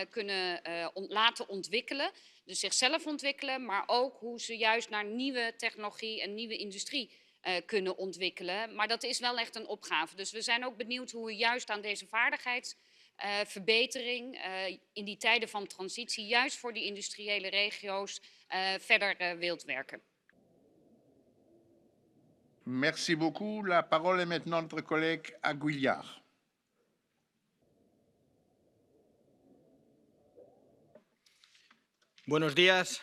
kunnen laten ontwikkelen. Dus zichzelf ontwikkelen, maar ook hoe ze juist naar nieuwe technologie en nieuwe industrie kunnen ontwikkelen. Maar dat is wel echt een opgave. Dus we zijn ook benieuwd hoe u juist aan deze vaardigheidsverbetering in die tijden van transitie, juist voor die industriële regio's, verder wilt werken. Merci beaucoup. La parole est maintenant notre collègue Aguilar. Buenos días.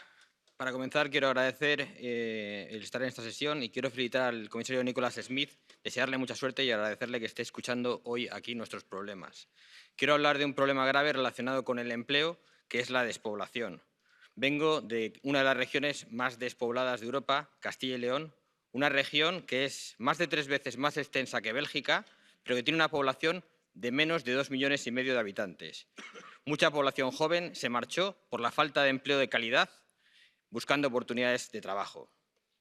Para comenzar, quiero agradecer el estar en esta sesión y quiero felicitar al comisario Nicolas Schmidt, desearle mucha suerte y agradecerle que esté escuchando hoy aquí nuestros problemas. Quiero hablar de un problema grave relacionado con el empleo, que es la despoblación. Vengo de una de las regiones más despobladas de Europa, Castilla y León, una región que es más de 3 veces más extensa que Bélgica, pero que tiene una población de menos de 2,5 millones de habitantes. Mucha población joven se marchó por la falta de empleo de calidad, buscando oportunidades de trabajo.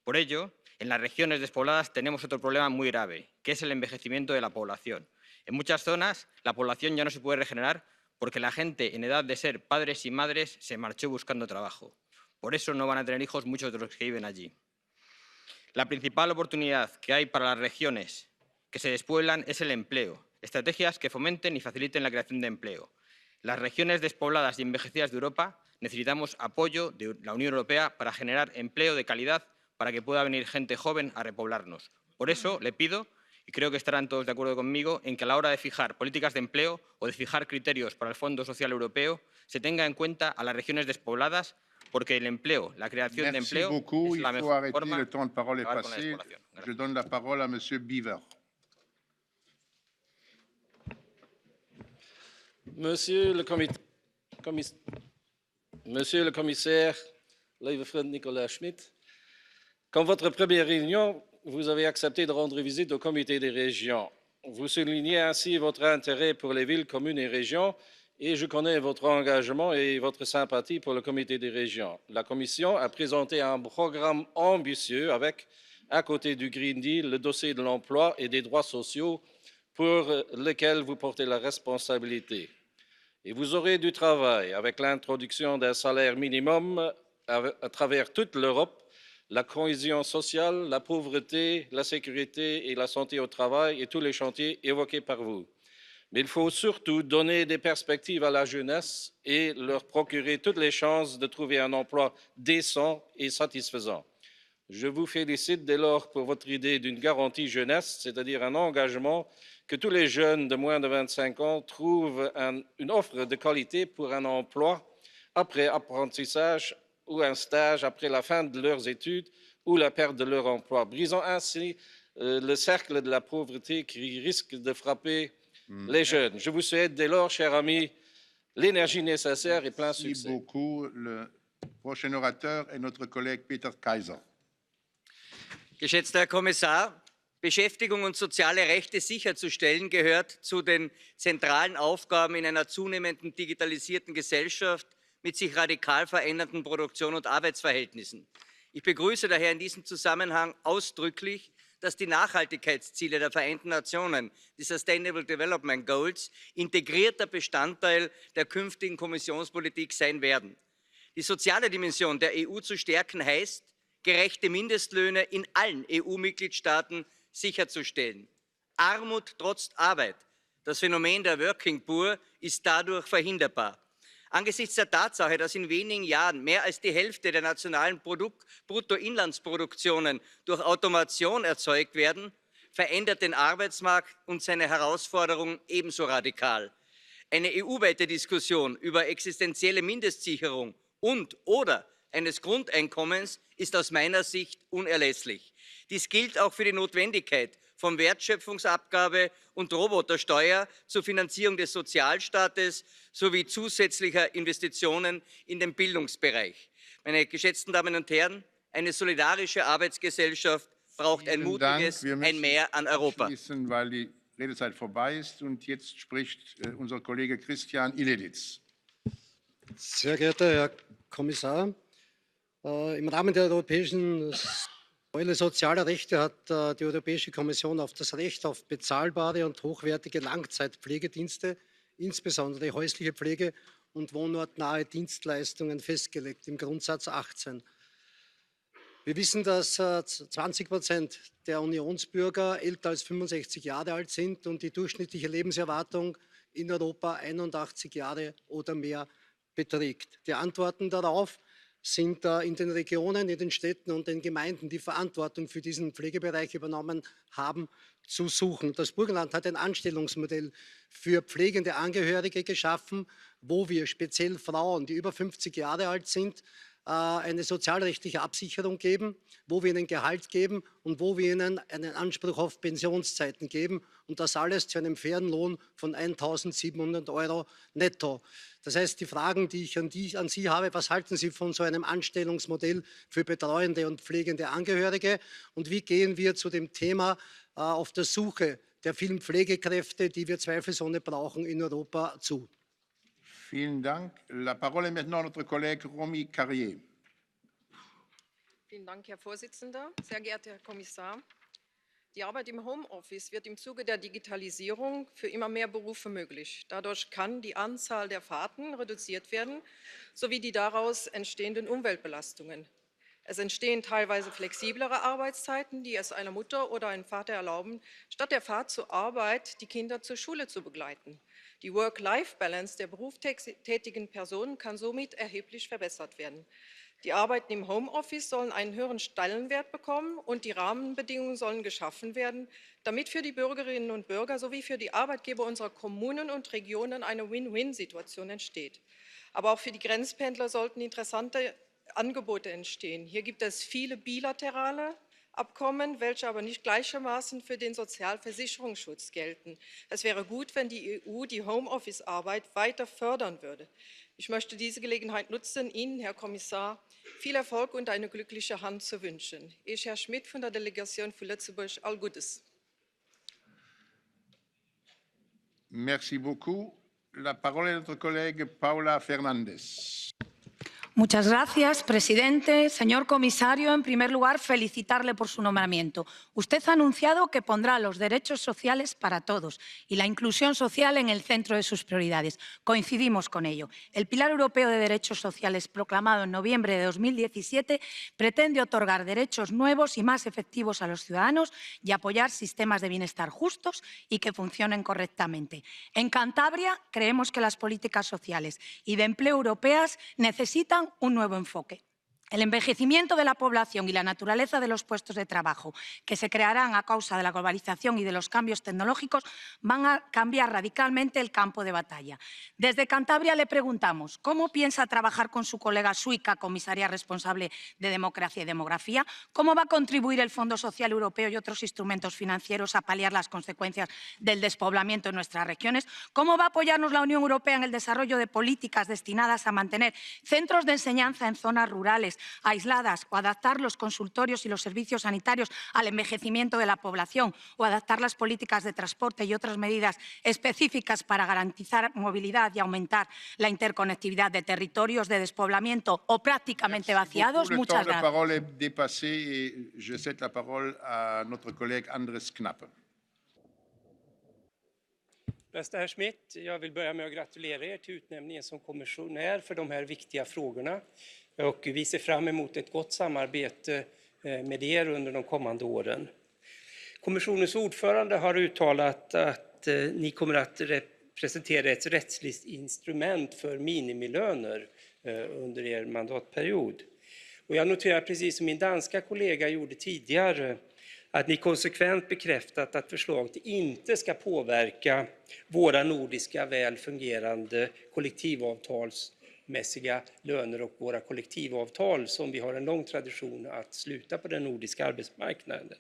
Por ello, en las regiones despobladas tenemos otro problema muy grave, que es el envejecimiento de la población. En muchas zonas, la población ya no se puede regenerar porque la gente en edad de ser padres y madres se marchó buscando trabajo. Por eso no van a tener hijos muchos de los que viven allí. La principal oportunidad que hay para las regiones que se despueblan es el empleo, estrategias que fomenten y faciliten la creación de empleo. Las regiones despobladas y envejecidas de Europa necesitamos apoyo de la Unión Europea para generar empleo de calidad para que pueda venir gente joven a repoblarnos. Por eso le pido, y creo que estarán todos de acuerdo conmigo, en que a la hora de fijar políticas de empleo o de fijar criterios para el Fondo Social Europeo se tenga en cuenta a las regiones despobladas, porque el empleo, la creación de Merci empleo beaucoup. es la Il faut mejor arrêter, forma le temps de parole de est acabar con la passé. despoblación. Je donne la parole à Monsieur Beaver. Monsieur le commissaire, lieve vriend Nicolas Schmit, comme votre première réunion, vous avez accepté de rendre visite au comité des régions. Vous soulignez ainsi votre intérêt pour les villes, communes et régions, et je connais votre engagement et votre sympathie pour le comité des régions. La Commission a présenté un programme ambitieux avec, à côté du Green Deal, le dossier de l'emploi et des droits sociaux pour lequel vous portez la responsabilité. Et vous aurez du travail avec l'introduction d'un salaire minimum à travers toute l'Europe, la cohésion sociale, la pauvreté, la sécurité et la santé au travail et tous les chantiers évoqués par vous. Mais il faut surtout donner des perspectives à la jeunesse et leur procurer toutes les chances de trouver un emploi décent et satisfaisant. Je vous félicite dès lors pour votre idée d'une garantie jeunesse, c'est-à-dire un engagement que tous les jeunes de moins de 25 ans trouvent une offre de qualité pour un emploi après apprentissage ou un stage après la fin de leurs études ou la perte de leur emploi, brisant ainsi le cercle de la pauvreté qui risque de frapper les jeunes. Je vous souhaite dès lors, chers amis, l'énergie nécessaire et plein succès. Merci beaucoup. Le prochain orateur est notre collègue Peter Kaiser. Geschätzter Herr Kommissar, Beschäftigung und soziale Rechte sicherzustellen gehört zu den zentralen Aufgaben in einer zunehmenden digitalisierten Gesellschaft mit sich radikal verändernden Produktion- und Arbeitsverhältnissen. Ich begrüße daher in diesem Zusammenhang ausdrücklich, dass die Nachhaltigkeitsziele der Vereinten Nationen, die Sustainable Development Goals, integrierter Bestandteil der künftigen Kommissionspolitik sein werden. Die soziale Dimension der EU zu stärken heißt, gerechte Mindestlöhne in allen EU-Mitgliedstaaten sicherzustellen. Armut trotz Arbeit, das Phänomen der Working Poor, ist dadurch verhinderbar. Angesichts der Tatsache, dass in wenigen Jahren mehr als die Hälfte der nationalen Bruttoinlandsproduktionen durch Automation erzeugt werden, verändert den Arbeitsmarkt und seine Herausforderungen ebenso radikal. Eine EU-weite Diskussion über existenzielle Mindestsicherung und/oder eines Grundeinkommens ist aus meiner Sicht unerlässlich. Dies gilt auch für die Notwendigkeit von Wertschöpfungsabgabe und Robotersteuer zur Finanzierung des Sozialstaates sowie zusätzlicher Investitionen in den Bildungsbereich. Meine geschätzten Damen und Herren, eine solidarische Arbeitsgesellschaft braucht ein mutiges, ein Mehr an Europa. Weil die Redezeit vorbei ist. Und jetzt spricht unser Kollege Christian Ilediz. Sehr geehrter Herr Kommissar, im Rahmen der europäischen Säule sozialer Rechte hat die Europäische Kommission auf das Recht auf bezahlbare und hochwertige Langzeitpflegedienste, insbesondere häusliche Pflege und wohnortnahe Dienstleistungen festgelegt, im Grundsatz 18. Wir wissen, dass 20% der Unionsbürger älter als 65 Jahre alt sind und die durchschnittliche Lebenserwartung in Europa 81 Jahre oder mehr beträgt. Die Antworten darauf sind in den Regionen, in den Städten und den Gemeinden, die Verantwortung für diesen Pflegebereich übernommen haben, zu suchen. Das Burgenland hat ein Anstellungsmodell für pflegende Angehörige geschaffen, wo wir speziell Frauen, die über 50 Jahre alt sind, eine sozialrechtliche Absicherung geben, wo wir ihnen Gehalt geben und wo wir ihnen einen Anspruch auf Pensionszeiten geben und das alles zu einem fairen Lohn von 1.700 € netto. Das heißt, die Fragen, die ich an Sie habe, was halten Sie von so einem Anstellungsmodell für betreuende und pflegende Angehörige und wie gehen wir zu dem Thema auf der Suche der vielen Pflegekräfte, die wir zweifelsohne brauchen, in Europa zu? Vielen Dank. La parole est maintenant à notre collègue Romy Carrier. Vielen Dank, Herr Vorsitzender. Sehr geehrter Herr Kommissar, die Arbeit im Homeoffice wird im Zuge der Digitalisierung für immer mehr Berufe möglich. Dadurch kann die Anzahl der Fahrten reduziert werden, sowie die daraus entstehenden Umweltbelastungen. Es entstehen teilweise flexiblere Arbeitszeiten, die es einer Mutter oder einem Vater erlauben, statt der Fahrt zur Arbeit die Kinder zur Schule zu begleiten. Die Work-Life-Balance der berufstätigen Personen kann somit erheblich verbessert werden. Die Arbeiten im Homeoffice sollen einen höheren Stellenwert bekommen und die Rahmenbedingungen sollen geschaffen werden, damit für die Bürgerinnen und Bürger sowie für die Arbeitgeber unserer Kommunen und Regionen eine Win-Win-Situation entsteht. Aber auch für die Grenzpendler sollten interessante Angebote entstehen. Hier gibt es viele bilaterale Abkommen, welche aber nicht gleichermaßen für den Sozialversicherungsschutz gelten. Es wäre gut, wenn die EU die Homeoffice-Arbeit weiter fördern würde. Ich möchte diese Gelegenheit nutzen, Ihnen, Herr Kommissar, viel Erfolg und eine glückliche Hand zu wünschen. Ich, Herr Schmidt von der Delegation für Lützeburg, all Gutes. Merci beaucoup. La parole est à notre collègue Paula Fernández. Muchas gracias, presidente. Señor comisario, en primer lugar, felicitarle por su nombramiento. Usted ha anunciado que pondrá los derechos sociales para todos y la inclusión social en el centro de sus prioridades. Coincidimos con ello. El Pilar Europeo de Derechos Sociales, proclamado en noviembre de 2017, pretende otorgar derechos nuevos y más efectivos a los ciudadanos y apoyar sistemas de bienestar justos y que funcionen correctamente. En Cantabria, creemos que las políticas sociales y de empleo europeas necesitan un nuevo enfoque. El envejecimiento de la población y la naturaleza de los puestos de trabajo que se crearán a causa de la globalización y de los cambios tecnológicos van a cambiar radicalmente el campo de batalla. Desde Cantabria le preguntamos cómo piensa trabajar con su colega Suica, comisaria responsable de Democracia y Demografía, cómo va a contribuir el Fondo Social Europeo y otros instrumentos financieros a paliar las consecuencias del despoblamiento en nuestras regiones, cómo va a apoyarnos la Unión Europea en el desarrollo de políticas destinadas a mantener centros de enseñanza en zonas rurales aisladas o adaptar los consultorios y los servicios sanitarios al envejecimiento de la población o adaptar las políticas de transporte y otras medidas específicas para garantizar movilidad y aumentar la interconectividad de territorios de despoblamiento o prácticamente vaciados. Muchas gracias. La parole est dépassée et je cède la parole à notre collègue Andres Knappe. Bästa herr Schmidt, jag vill börja med att gratulera er till utnämningen som kommissionär för de här viktiga frågorna. Och vi ser fram emot ett gott samarbete med er under de kommande åren. Kommissionens ordförande har uttalat att ni kommer att presentera ett rättsligt instrument för minimilöner under er mandatperiod. Och jag noterar precis som min danska kollega gjorde tidigare att ni konsekvent bekräftat att förslaget inte ska påverka våra nordiska väl fungerande kollektivavtalsmässiga löner och våra kollektivavtal som vi har en lång tradition att sluta på den nordiska arbetsmarknaden.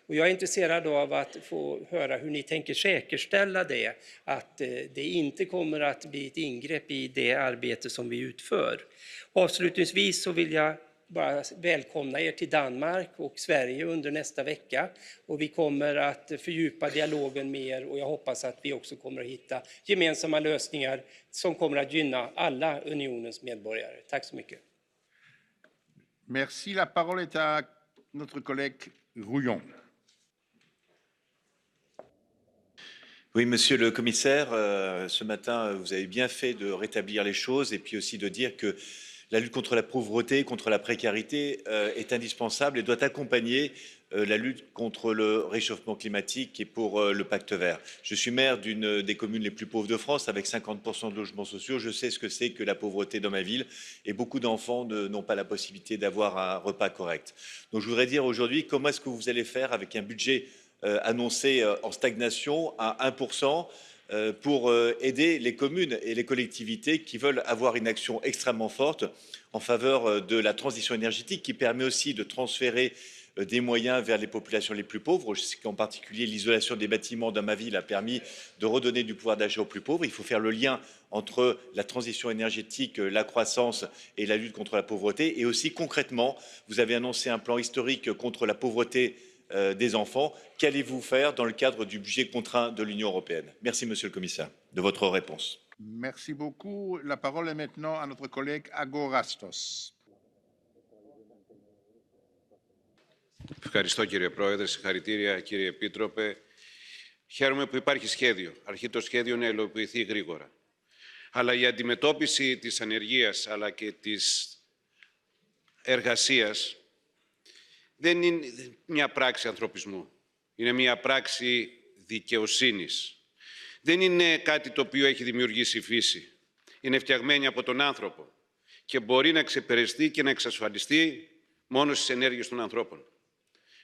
Och jag är intresserad av att få höra hur ni tänker säkerställa det, att det inte kommer att bli ett ingrepp i det arbete som vi utför. Avslutningsvis så vill jag bara välkomna er till Danmark och Sverige under nästa vecka. Och vi kommer att fördjupa dialogen med er och jag hoppas att vi också kommer att hitta gemensamma lösningar som kommer att gynna alla unionens medborgare. Tack så mycket. Merci. La parole est à notre collègue Rouillon. Oui, monsieur le commissaire, ce matin, vous avez bien fait de rétablir les choses et puis aussi de dire que la lutte contre la pauvreté, contre la précarité est indispensable et doit accompagner la lutte contre le réchauffement climatique et pour le pacte vert. Je suis maire d'une des communes les plus pauvres de France avec 50% de logements sociaux. Je sais ce que c'est que la pauvreté dans ma ville et beaucoup d'enfants n'ont pas la possibilité d'avoir un repas correct. Donc je voudrais dire aujourd'hui comment est-ce que vous allez faire avec un budget annoncé en stagnation à 1%. Pour aider les communes et les collectivités qui veulent avoir une action extrêmement forte en faveur de la transition énergétique qui permet aussi de transférer des moyens vers les populations les plus pauvres. Je sais qu'en particulier l'isolation des bâtiments dans ma ville a permis de redonner du pouvoir d'achat aux plus pauvres. Il faut faire le lien entre la transition énergétique, la croissance et la lutte contre la pauvreté. Et aussi concrètement, vous avez annoncé un plan historique contre la pauvreté des enfants. Qu'allez-vous faire dans le cadre du budget contraint de l'Union européenne? Merci, monsieur le commissaire, de votre réponse. Merci beaucoup. La parole est maintenant à notre collègue Agorastos. Ευχαριστώ κύριε Πρόεδρε, συγχαρητήρια κύριε Επίτροπε. Χαίρομαι που υπάρχει σχέδιο. Αρχεί το σχέδιο να υλοποιηθεί γρήγορα. Αλλά η αντιμετώπιση της ανεργίας αλλά και της εργασίας δεν είναι μια πράξη ανθρωπισμού. Είναι μια πράξη δικαιοσύνης. Δεν είναι κάτι το οποίο έχει δημιουργήσει η φύση. Είναι φτιαγμένη από τον άνθρωπο. και μπορεί να εξυπηρεστεί και να εξασφαλιστεί μόνο στις ενέργειες των ανθρώπων.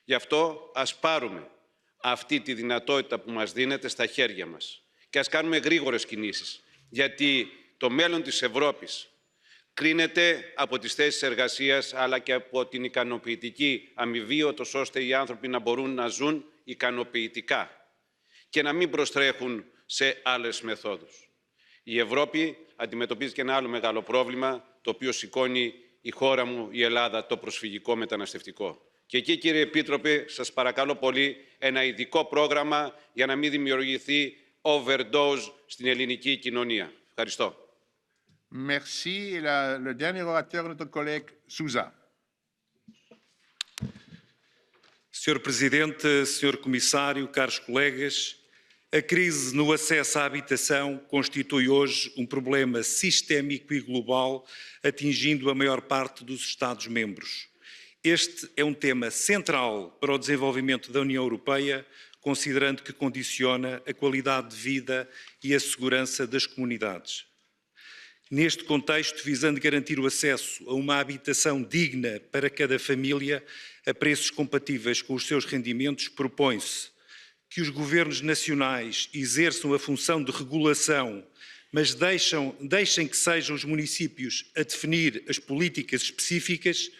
Γι' αυτό ας πάρουμε αυτή τη δυνατότητα που μας δίνεται στα χέρια μας και ας κάνουμε γρήγορες κινήσεις, γιατί το μέλλον της Ευρώπης κρίνεται από τις θέσεις εργασίας αλλά και από την ικανοποιητική αμοιβή, ώστε οι άνθρωποι να μπορούν να ζουν ικανοποιητικά και να μην προστρέχουν σε άλλες μεθόδους. Η Ευρώπη αντιμετωπίζει και ένα άλλο μεγάλο πρόβλημα, το οποίο σηκώνει η χώρα μου, η Ελλάδα, το προσφυγικό μεταναστευτικό. Και εκεί, κύριε Επίτροπε, σας παρακαλώ πολύ, ένα ειδικό πρόγραμμα για να μην δημιουργηθεί overdose στην ελληνική κοινωνία. Ευχαριστώ. Merci. Et le dernier orateur, notre collègue Sousa. Senhor Presidente, Senhor Comissário, caros colegas, a crise no acesso à habitação constitui hoje um problema sistémico e global, atingindo a maior parte dos Estados-membros. Este é um tema central para o desenvolvimento da União Europeia, considerando que condiciona a qualidade de vida e a segurança das comunidades. Neste contexto, visando garantir o acesso a uma habitação digna para cada família, a preços compatíveis com os seus rendimentos, propõe-se que os governos nacionais exerçam a função de regulação, mas deixem que sejam os municípios a definir as políticas específicas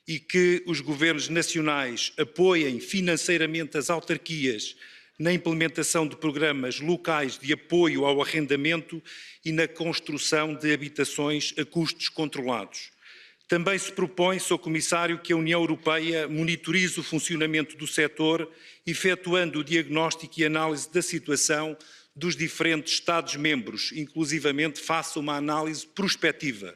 e que os governos nacionais apoiem financeiramente as autarquias na implementação de programas locais de apoio ao arrendamento e na construção de habitações a custos controlados. Também se propõe, Sr. Comissário, que a União Europeia monitorize o funcionamento do setor, efetuando o diagnóstico e análise da situação dos diferentes Estados-membros, inclusivamente faça uma análise prospectiva.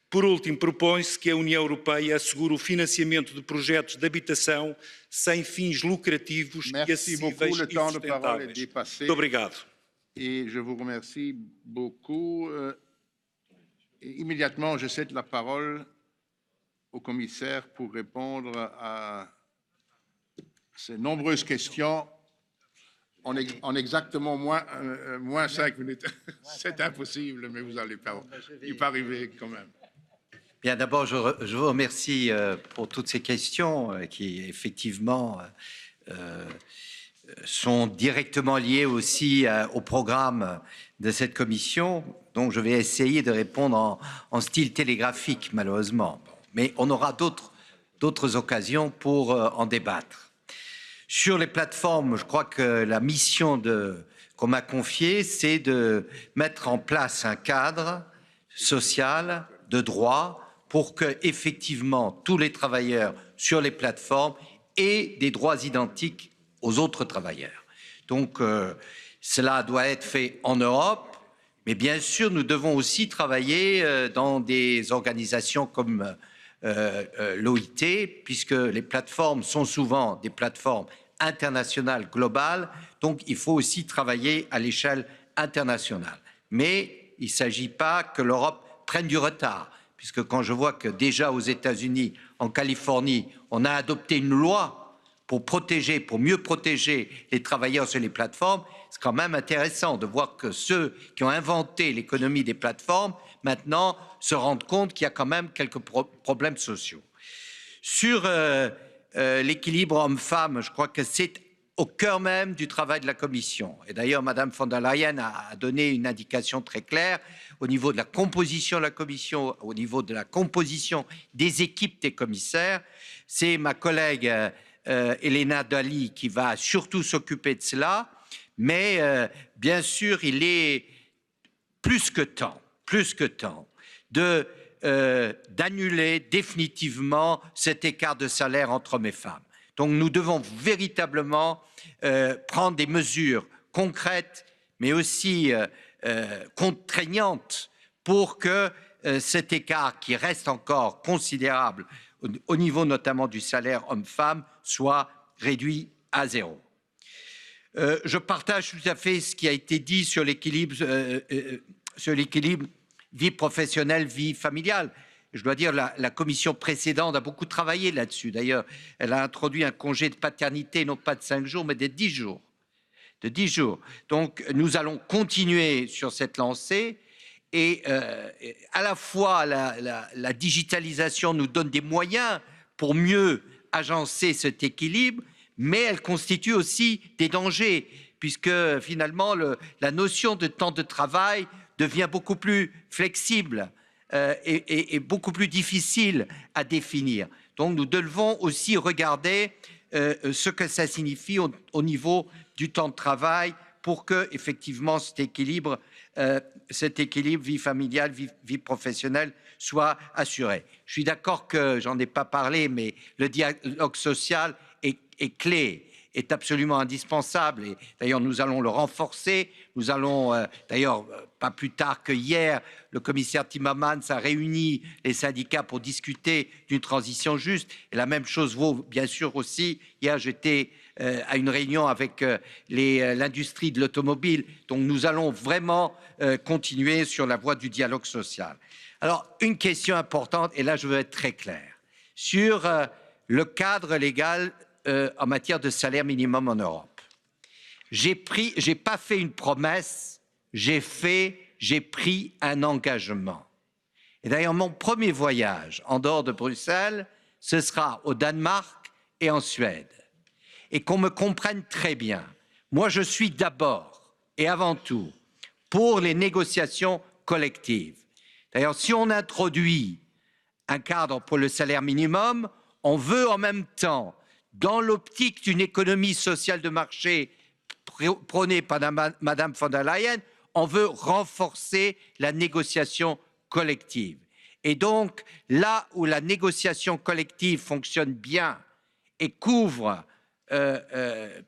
Por último, propõe-se que a União Europeia assegure o financiamento de projetos de habitação sem fins lucrativos e acessíveis e sustentáveis. Muito obrigado. Et je vous remercie beaucoup. Immédiatement, je cède la parole au commissaire pour répondre à ces nombreuses questions en exactement moins 5 minutes. C'est impossible, mais vous allez y arriver quand même. Bien, d'abord, je vous remercie pour toutes ces questions qui, effectivement, sont directement liées aussi au programme de cette commission. Donc, je vais essayer de répondre en style télégraphique, malheureusement. Mais on aura d'autres occasions pour en débattre. Sur les plateformes, je crois que la mission qu'on m'a confiée, c'est de mettre en place un cadre social de droit pour que, effectivement, tous les travailleurs sur les plateformes aient des droits identiques aux autres travailleurs. Donc, cela doit être fait en Europe, mais bien sûr, nous devons aussi travailler dans des organisations comme l'OIT, puisque les plateformes sont souvent des plateformes internationales globales, donc il faut aussi travailler à l'échelle internationale. Mais il ne s'agit pas que l'Europe prenne du retard, puisque quand je vois que déjà aux États-Unis, en Californie, on a adopté une loi pour mieux protéger les travailleurs sur les plateformes, c'est quand même intéressant de voir que ceux qui ont inventé l'économie des plateformes, maintenant, se rendent compte qu'il y a quand même quelques problèmes sociaux. Sur l'équilibre homme-femme, je crois que c'est au cœur même du travail de la Commission. Et d'ailleurs, Madame von der Leyen a donné une indication très claire au niveau de la composition de la Commission, au niveau de la composition des équipes des commissaires. C'est ma collègue Elena Dalli qui va surtout s'occuper de cela. Mais bien sûr, il est plus que temps d'annuler définitivement cet écart de salaire entre hommes et femmes. Donc nous devons véritablement prendre des mesures concrètes, mais aussi contraignantes pour que cet écart, qui reste encore considérable au niveau notamment du salaire homme-femme, soit réduit à zéro. Je partage tout à fait ce qui a été dit sur l'équilibre vie professionnelle, vie familiale. Je dois dire, la commission précédente a beaucoup travaillé là-dessus. D'ailleurs, elle a introduit un congé de paternité, non pas de 5 jours, mais de 10 jours. Donc, nous allons continuer sur cette lancée Et à la fois, la digitalisation nous donne des moyens pour mieux agencer cet équilibre, mais elle constitue aussi des dangers, puisque finalement, la notion de temps de travail devient beaucoup plus flexible et beaucoup plus difficile à définir. Donc, nous devons aussi regarder ce que ça signifie au niveau du temps de travail pour que, effectivement, cet équilibre vie familiale, vie professionnelle soit assuré. Je suis d'accord que, j'en ai pas parlé, mais le dialogue social est clé, est absolument indispensable. Et d'ailleurs, nous allons le renforcer. Nous allons, d'ailleurs, pas plus tard que hier, le commissaire Timmermans a réuni les syndicats pour discuter d'une transition juste. Et la même chose vaut, bien sûr, aussi. Hier, j'étais à une réunion avec l'industrie de l'automobile. Donc, nous allons vraiment continuer sur la voie du dialogue social. Alors, une question importante, et là, je veux être très clair, sur le cadre légal en matière de salaire minimum en Europe. J'ai pas fait une promesse, j'ai pris un engagement. Et d'ailleurs, mon premier voyage en dehors de Bruxelles, ce sera au Danemark et en Suède. Et qu'on me comprenne très bien, moi je suis d'abord et avant tout pour les négociations collectives. D'ailleurs, si on introduit un cadre pour le salaire minimum, on veut en même temps, dans l'optique d'une économie sociale de marché prônée par Madame von der Leyen, on veut renforcer la négociation collective. Et donc, là où la négociation collective fonctionne bien et couvre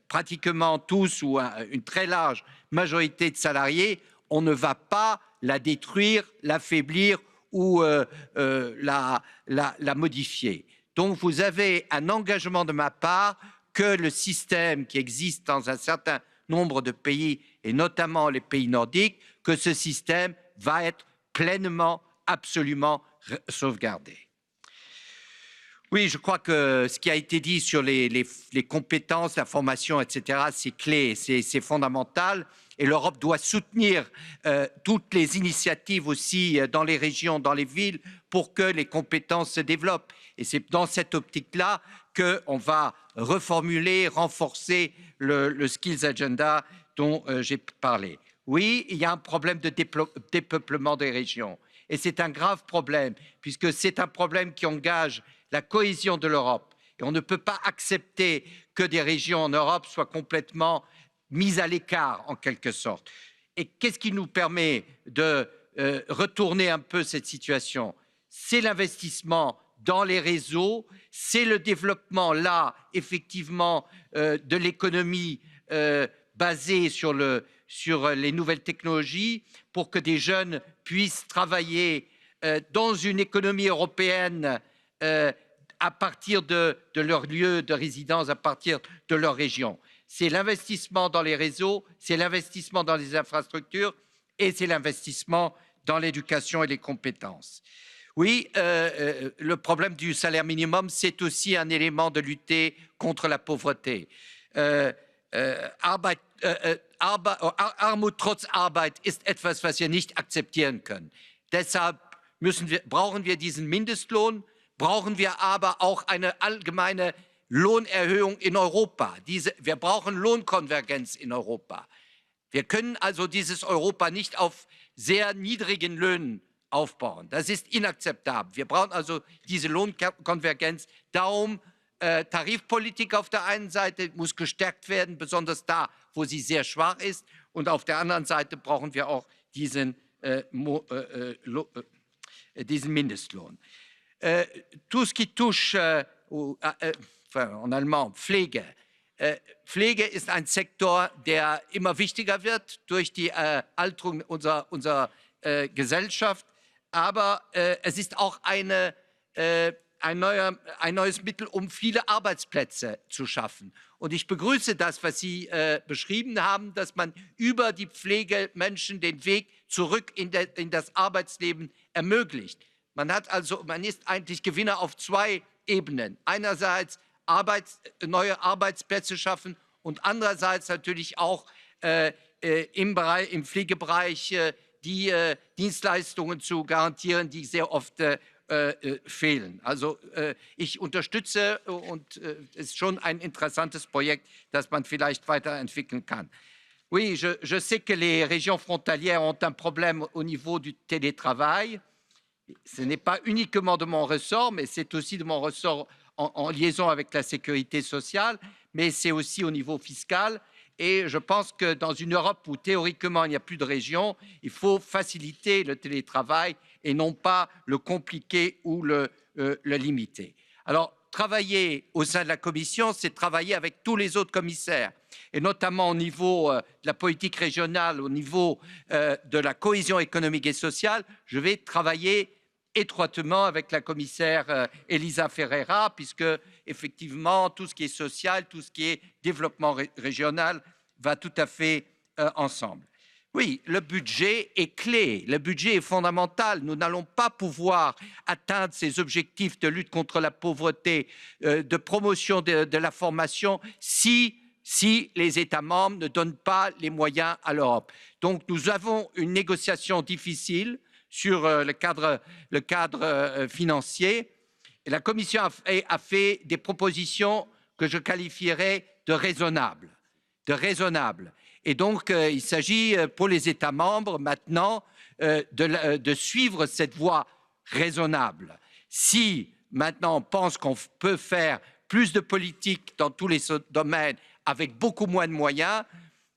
pratiquement tous ou une très large majorité de salariés, on ne va pas la détruire, l'affaiblir ou la modifier. Donc vous avez un engagement de ma part que le système qui existe dans un certain nombre de pays, et notamment les pays nordiques, que ce système va être pleinement, absolument sauvegardé. Oui, je crois que ce qui a été dit sur les compétences, la formation, etc., c'est clé, c'est fondamental. Et l'Europe doit soutenir toutes les initiatives aussi dans les régions, dans les villes, pour que les compétences se développent. Et c'est dans cette optique-là qu'on va reformuler, renforcer le Skills Agenda dont j'ai parlé. Oui, il y a un problème de dépeuplement des régions. Et c'est un grave problème, puisque c'est un problème qui engage la cohésion de l'Europe. Et on ne peut pas accepter que des régions en Europe soient complètement mises à l'écart, en quelque sorte. Et qu'est-ce qui nous permet de retourner un peu cette situation? C'est l'investissement dans les réseaux, c'est le développement, là, effectivement, de l'économie basée sur les nouvelles technologies pour que des jeunes puissent travailler dans une économie européenne à partir de leur lieu de résidence, à partir de leur région. C'est l'investissement dans les réseaux, c'est l'investissement dans les infrastructures et c'est l'investissement dans l'éducation et les compétences. Oui, le problème du salaire minimum, c'est aussi un élément de lutter contre la pauvreté. Armut trotz Arbeit ist etwas, was wir nicht akzeptieren können. Deshalb brauchen wir diesen Mindestlohn, brauchen wir aber auch eine allgemeine Lohnerhöhung in Europa. Wir brauchen Lohnkonvergenz in Europa. Wir können also dieses Europa nicht auf sehr niedrigen Löhnen aufbauen. Das ist inakzeptabel. Wir brauchen also diese Lohnkonvergenz. Darum Tarifpolitik auf der einen Seite muss gestärkt werden, besonders da, wo sie sehr schwach ist. Und auf der anderen Seite brauchen wir auch diesen Mindestlohn. Tout ce qui touche, en allemand, Pflege. Pflege ist ein Sektor, der immer wichtiger wird durch die Alterung unserer Gesellschaft. Aber es ist auch ein neues Mittel, um viele Arbeitsplätze zu schaffen. Und ich begrüße das, was Sie beschrieben haben, dass man über die Pflege Menschen den Weg zurück in das Arbeitsleben ermöglicht. Man ist eigentlich Gewinner auf zwei Ebenen. Einerseits neue Arbeitsplätze schaffen und andererseits natürlich auch im Pflegebereich die Dienstleistungen zu garantieren, die sehr oft fehlen. Also ich unterstütze und es ist schon ein interessantes Projekt, das man vielleicht weiterentwickeln kann. Oui, je sais que les régions frontalières ont un problème au niveau du télétravail. Ce n'est pas uniquement de mon ressort, mais c'est aussi de mon ressort en liaison avec la sécurité sociale, mais c'est aussi au niveau fiscal. Et je pense que dans une Europe où théoriquement il n'y a plus de régions, il faut faciliter le télétravail et non pas le compliquer ou le limiter. Alors, travailler au sein de la Commission, c'est travailler avec tous les autres commissaires, et notamment au niveau de la politique régionale, au niveau de la cohésion économique et sociale. Je vais travailler étroitement avec la commissaire Elisa Ferreira, puisque effectivement tout ce qui est social, tout ce qui est développement régional va tout à fait ensemble. Oui, le budget est clé, le budget est fondamental. Nous n'allons pas pouvoir atteindre ces objectifs de lutte contre la pauvreté, de promotion de la formation, si les États membres ne donnent pas les moyens à l'Europe. Donc nous avons une négociation difficile sur le cadre financier. Et la Commission a fait des propositions que je qualifierais de raisonnables. Et donc, il s'agit pour les États membres maintenant de suivre cette voie raisonnable. Si maintenant on pense qu'on peut faire plus de politique dans tous les domaines avec beaucoup moins de moyens,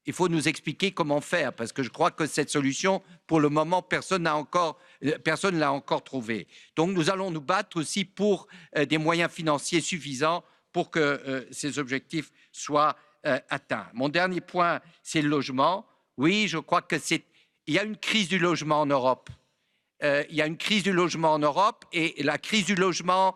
il faut nous expliquer comment faire, parce que je crois que cette solution, pour le moment, personne ne l'a encore trouvée. Donc nous allons nous battre aussi pour des moyens financiers suffisants pour que ces objectifs soient atteint. Mon dernier point, c'est le logement. Oui, je crois qu'il y a une crise du logement en Europe. Il y a une crise du logement en Europe et la crise du logement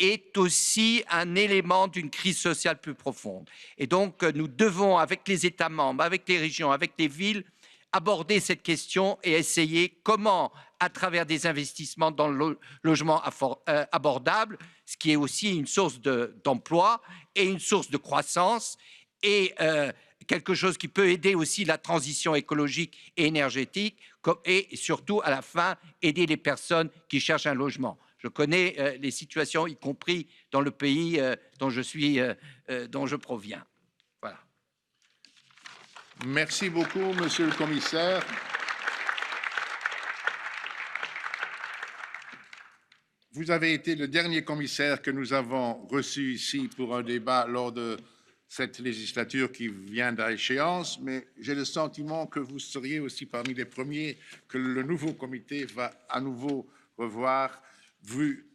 est aussi un élément d'une crise sociale plus profonde. Et donc, nous devons, avec les États membres, avec les régions, avec les villes, aborder cette question et essayer comment, à travers des investissements dans le logement abordable, ce qui est aussi une source d'emploi et une source de croissance et quelque chose qui peut aider aussi la transition écologique et énergétique et surtout, à la fin, aider les personnes qui cherchent un logement. Je connais les situations, y compris dans le pays dont je proviens. Voilà. Merci beaucoup, Monsieur le Commissaire. Vous avez été le dernier commissaire que nous avons reçu ici pour un débat lors de cette législature qui vient à échéance, mais j'ai le sentiment que vous seriez aussi parmi les premiers que le nouveau comité va à nouveau revoir, vu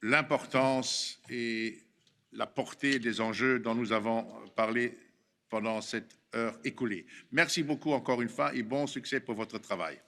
l'importance et la portée des enjeux dont nous avons parlé pendant cette heure écoulée. Merci beaucoup encore une fois et bon succès pour votre travail.